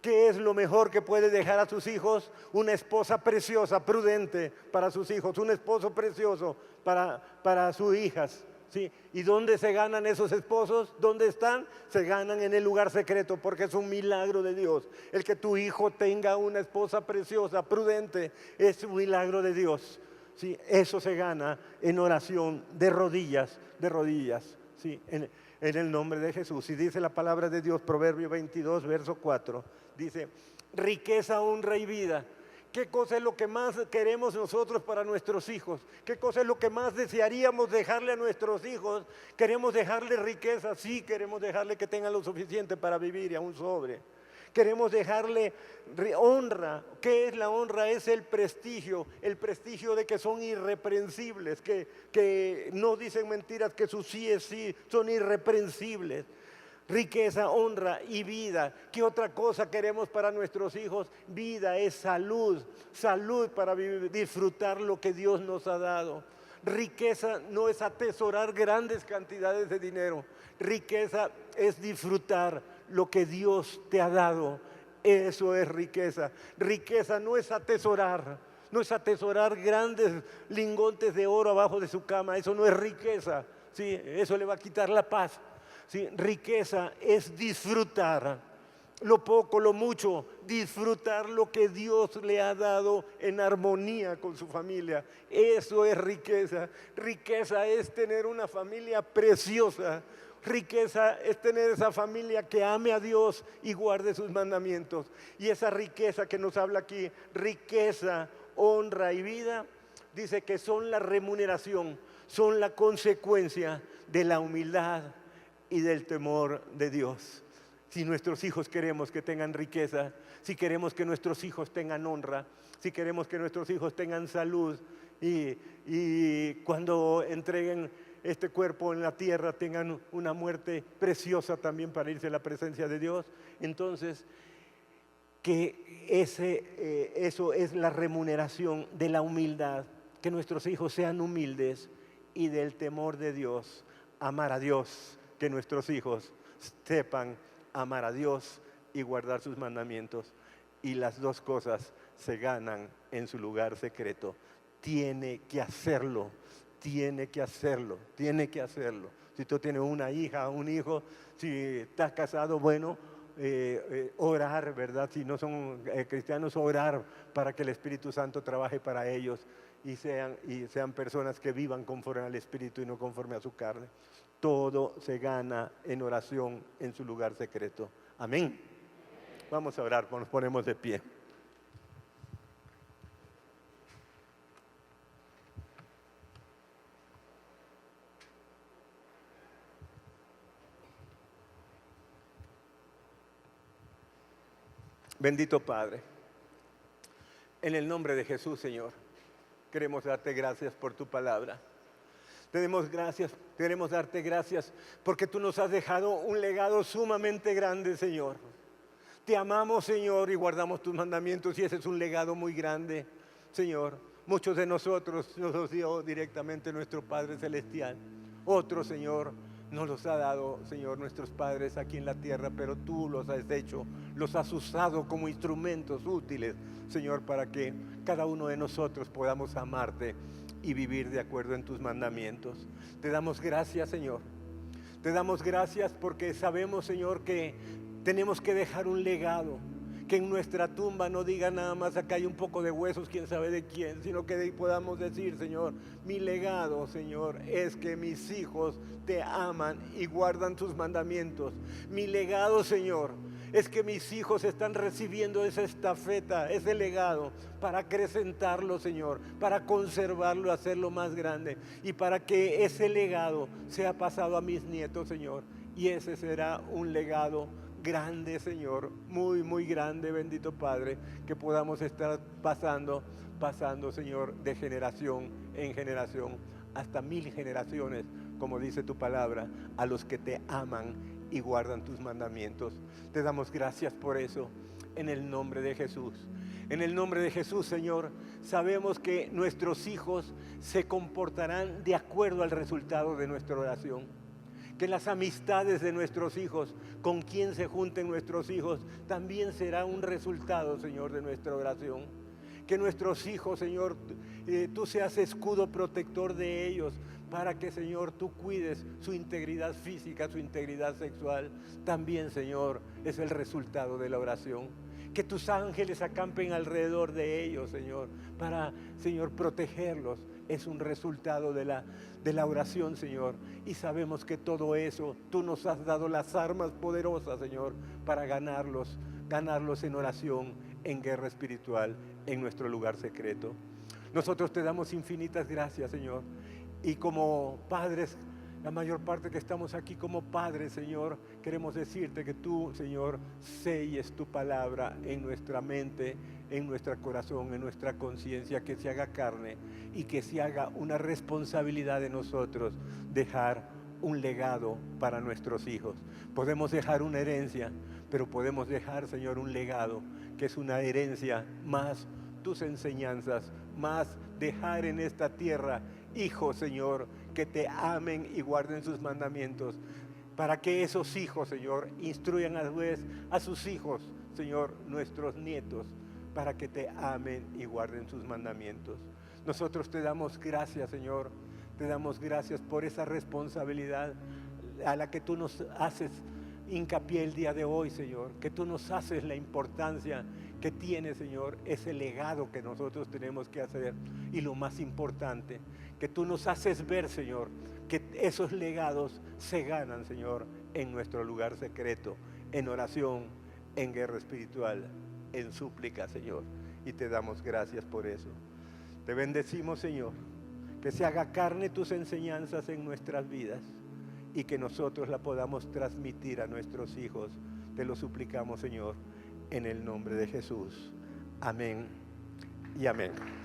¿Qué es lo mejor que puede dejar a sus hijos? Una esposa preciosa, prudente para sus hijos, un esposo precioso para sus hijas. ¿Sí? ¿Y dónde se ganan esos esposos? ¿Dónde están? Se ganan en el lugar secreto, porque es un milagro de Dios. El que tu hijo tenga una esposa preciosa, prudente, es un milagro de Dios. ¿Sí? Eso se gana en oración de rodillas, sí, en el nombre de Jesús. Y dice la palabra de Dios, Proverbio 22, verso 4, dice, riqueza, honra y vida. ¿Qué cosa es lo que más queremos nosotros para nuestros hijos? ¿Qué cosa es lo que más desearíamos dejarle a nuestros hijos? ¿Queremos dejarle riqueza? Sí, queremos dejarle que tengan lo suficiente para vivir y aún sobre. Queremos dejarle honra. ¿Qué es la honra? Es el prestigio de que son irreprensibles, que no dicen mentiras, que su sí es sí, son irreprensibles. Riqueza, honra y vida. ¿Qué otra cosa queremos para nuestros hijos? Vida es salud, salud para disfrutar lo que Dios nos ha dado. Riqueza no es atesorar grandes cantidades de dinero. Riqueza es disfrutar lo que Dios te ha dado. Eso es riqueza. Riqueza no es atesorar, no es atesorar grandes lingotes de oro abajo de su cama. Eso no es riqueza. Sí, eso le va a quitar la paz. Sí, riqueza es disfrutar lo poco, lo mucho, disfrutar lo que Dios le ha dado en armonía con su familia. Eso es riqueza. Riqueza es tener una familia preciosa. Riqueza es tener esa familia que ame a Dios y guarde sus mandamientos. Y esa riqueza que nos habla aquí, riqueza, honra y vida, dice que son la remuneración, son la consecuencia de la humildad y del temor de Dios. Si nuestros hijos queremos que tengan riqueza, si queremos que nuestros hijos tengan honra, si queremos que nuestros hijos tengan salud y cuando entreguen este cuerpo en la tierra tengan una muerte preciosa también para irse a la presencia de Dios, entonces que eso es la remuneración de la humildad, que nuestros hijos sean humildes y del temor de Dios, amar a Dios, que nuestros hijos sepan amar a Dios y guardar sus mandamientos. Y las dos cosas se ganan en su lugar secreto. Tiene que hacerlo, tiene que hacerlo, tiene que hacerlo. Si tú tienes una hija, un hijo, si estás casado, bueno, orar, ¿verdad? Si no son cristianos, orar para que el Espíritu Santo trabaje para ellos y sean personas que vivan conforme al Espíritu y no conforme a su carne. Todo se gana en oración en su lugar secreto. Amén. Vamos a orar, nos ponemos de pie. Bendito Padre, en el nombre de Jesús, Señor, queremos darte gracias por tu palabra. Queremos darte gracias porque tú nos has dejado un legado sumamente grande, Señor. Te amamos, Señor, y guardamos tus mandamientos y ese es un legado muy grande, Señor. Muchos de nosotros nos los dio directamente nuestro Padre Celestial. Otros, Señor, nos los ha dado, Señor, nuestros padres aquí en la tierra, pero tú los has hecho, los has usado como instrumentos útiles, Señor, para que cada uno de nosotros podamos amarte y vivir de acuerdo en tus mandamientos. Te damos gracias, Señor. Te damos gracias porque sabemos, Señor, que tenemos que dejar un legado, que en nuestra tumba no diga nada más acá hay un poco de huesos, quién sabe de quién, sino que podamos decir, Señor, mi legado, Señor, es que mis hijos te aman y guardan tus mandamientos. Mi legado, Señor, es que mis hijos están recibiendo esa estafeta, ese legado, para acrecentarlo, Señor, para conservarlo, hacerlo más grande y para que ese legado sea pasado a mis nietos, Señor. Y ese será un legado grande, Señor, muy, muy grande, bendito Padre, que podamos estar pasando, Señor, de generación en generación, hasta 1000 generaciones, como dice tu palabra, a los que te aman y guardan tus mandamientos. Te damos gracias por eso, en el nombre de Jesús. En el nombre de Jesús, Señor, sabemos que nuestros hijos se comportarán de acuerdo al resultado de nuestra oración. Que las amistades de nuestros hijos, con quien se junten nuestros hijos, también será un resultado, Señor, de nuestra oración. Que nuestros hijos, Señor, tú seas escudo protector de ellos, para que, Señor, tú cuides su integridad física, su integridad sexual. También, Señor, es el resultado de la oración. Que tus ángeles acampen alrededor de ellos, Señor, para, Señor, protegerlos es un resultado de la oración, Señor. Y sabemos que todo eso, tú nos has dado las armas poderosas, Señor, para ganarlos en oración, en guerra espiritual, en nuestro lugar secreto. Nosotros te damos infinitas gracias, Señor. Y como padres, la mayor parte que estamos aquí como padres, Señor, queremos decirte que tú, Señor, selles tu palabra en nuestra mente, en nuestro corazón, en nuestra conciencia, que se haga carne y que se haga una responsabilidad de nosotros dejar un legado para nuestros hijos. Podemos dejar una herencia, pero podemos dejar, Señor, un legado, que es una herencia más tus enseñanzas, más dejar en esta tierra hijos, Señor, que te amen y guarden sus mandamientos, para que esos hijos, Señor, instruyan a su vez a sus hijos, Señor, nuestros nietos, para que te amen y guarden sus mandamientos. Nosotros te damos gracias, Señor, te damos gracias por esa responsabilidad a la que tú nos haces hincapié el día de hoy, Señor, que tú nos haces la importancia que tiene, Señor, ese legado que nosotros tenemos que hacer. Y lo más importante, que tú nos haces ver, Señor, que esos legados se ganan, Señor, en nuestro lugar secreto, en oración, en guerra espiritual, en súplica, Señor. Y te damos gracias por eso. Te bendecimos, Señor, que se haga carne tus enseñanzas en nuestras vidas y que nosotros la podamos transmitir a nuestros hijos. Te lo suplicamos, Señor, en el nombre de Jesús. Amén y amén.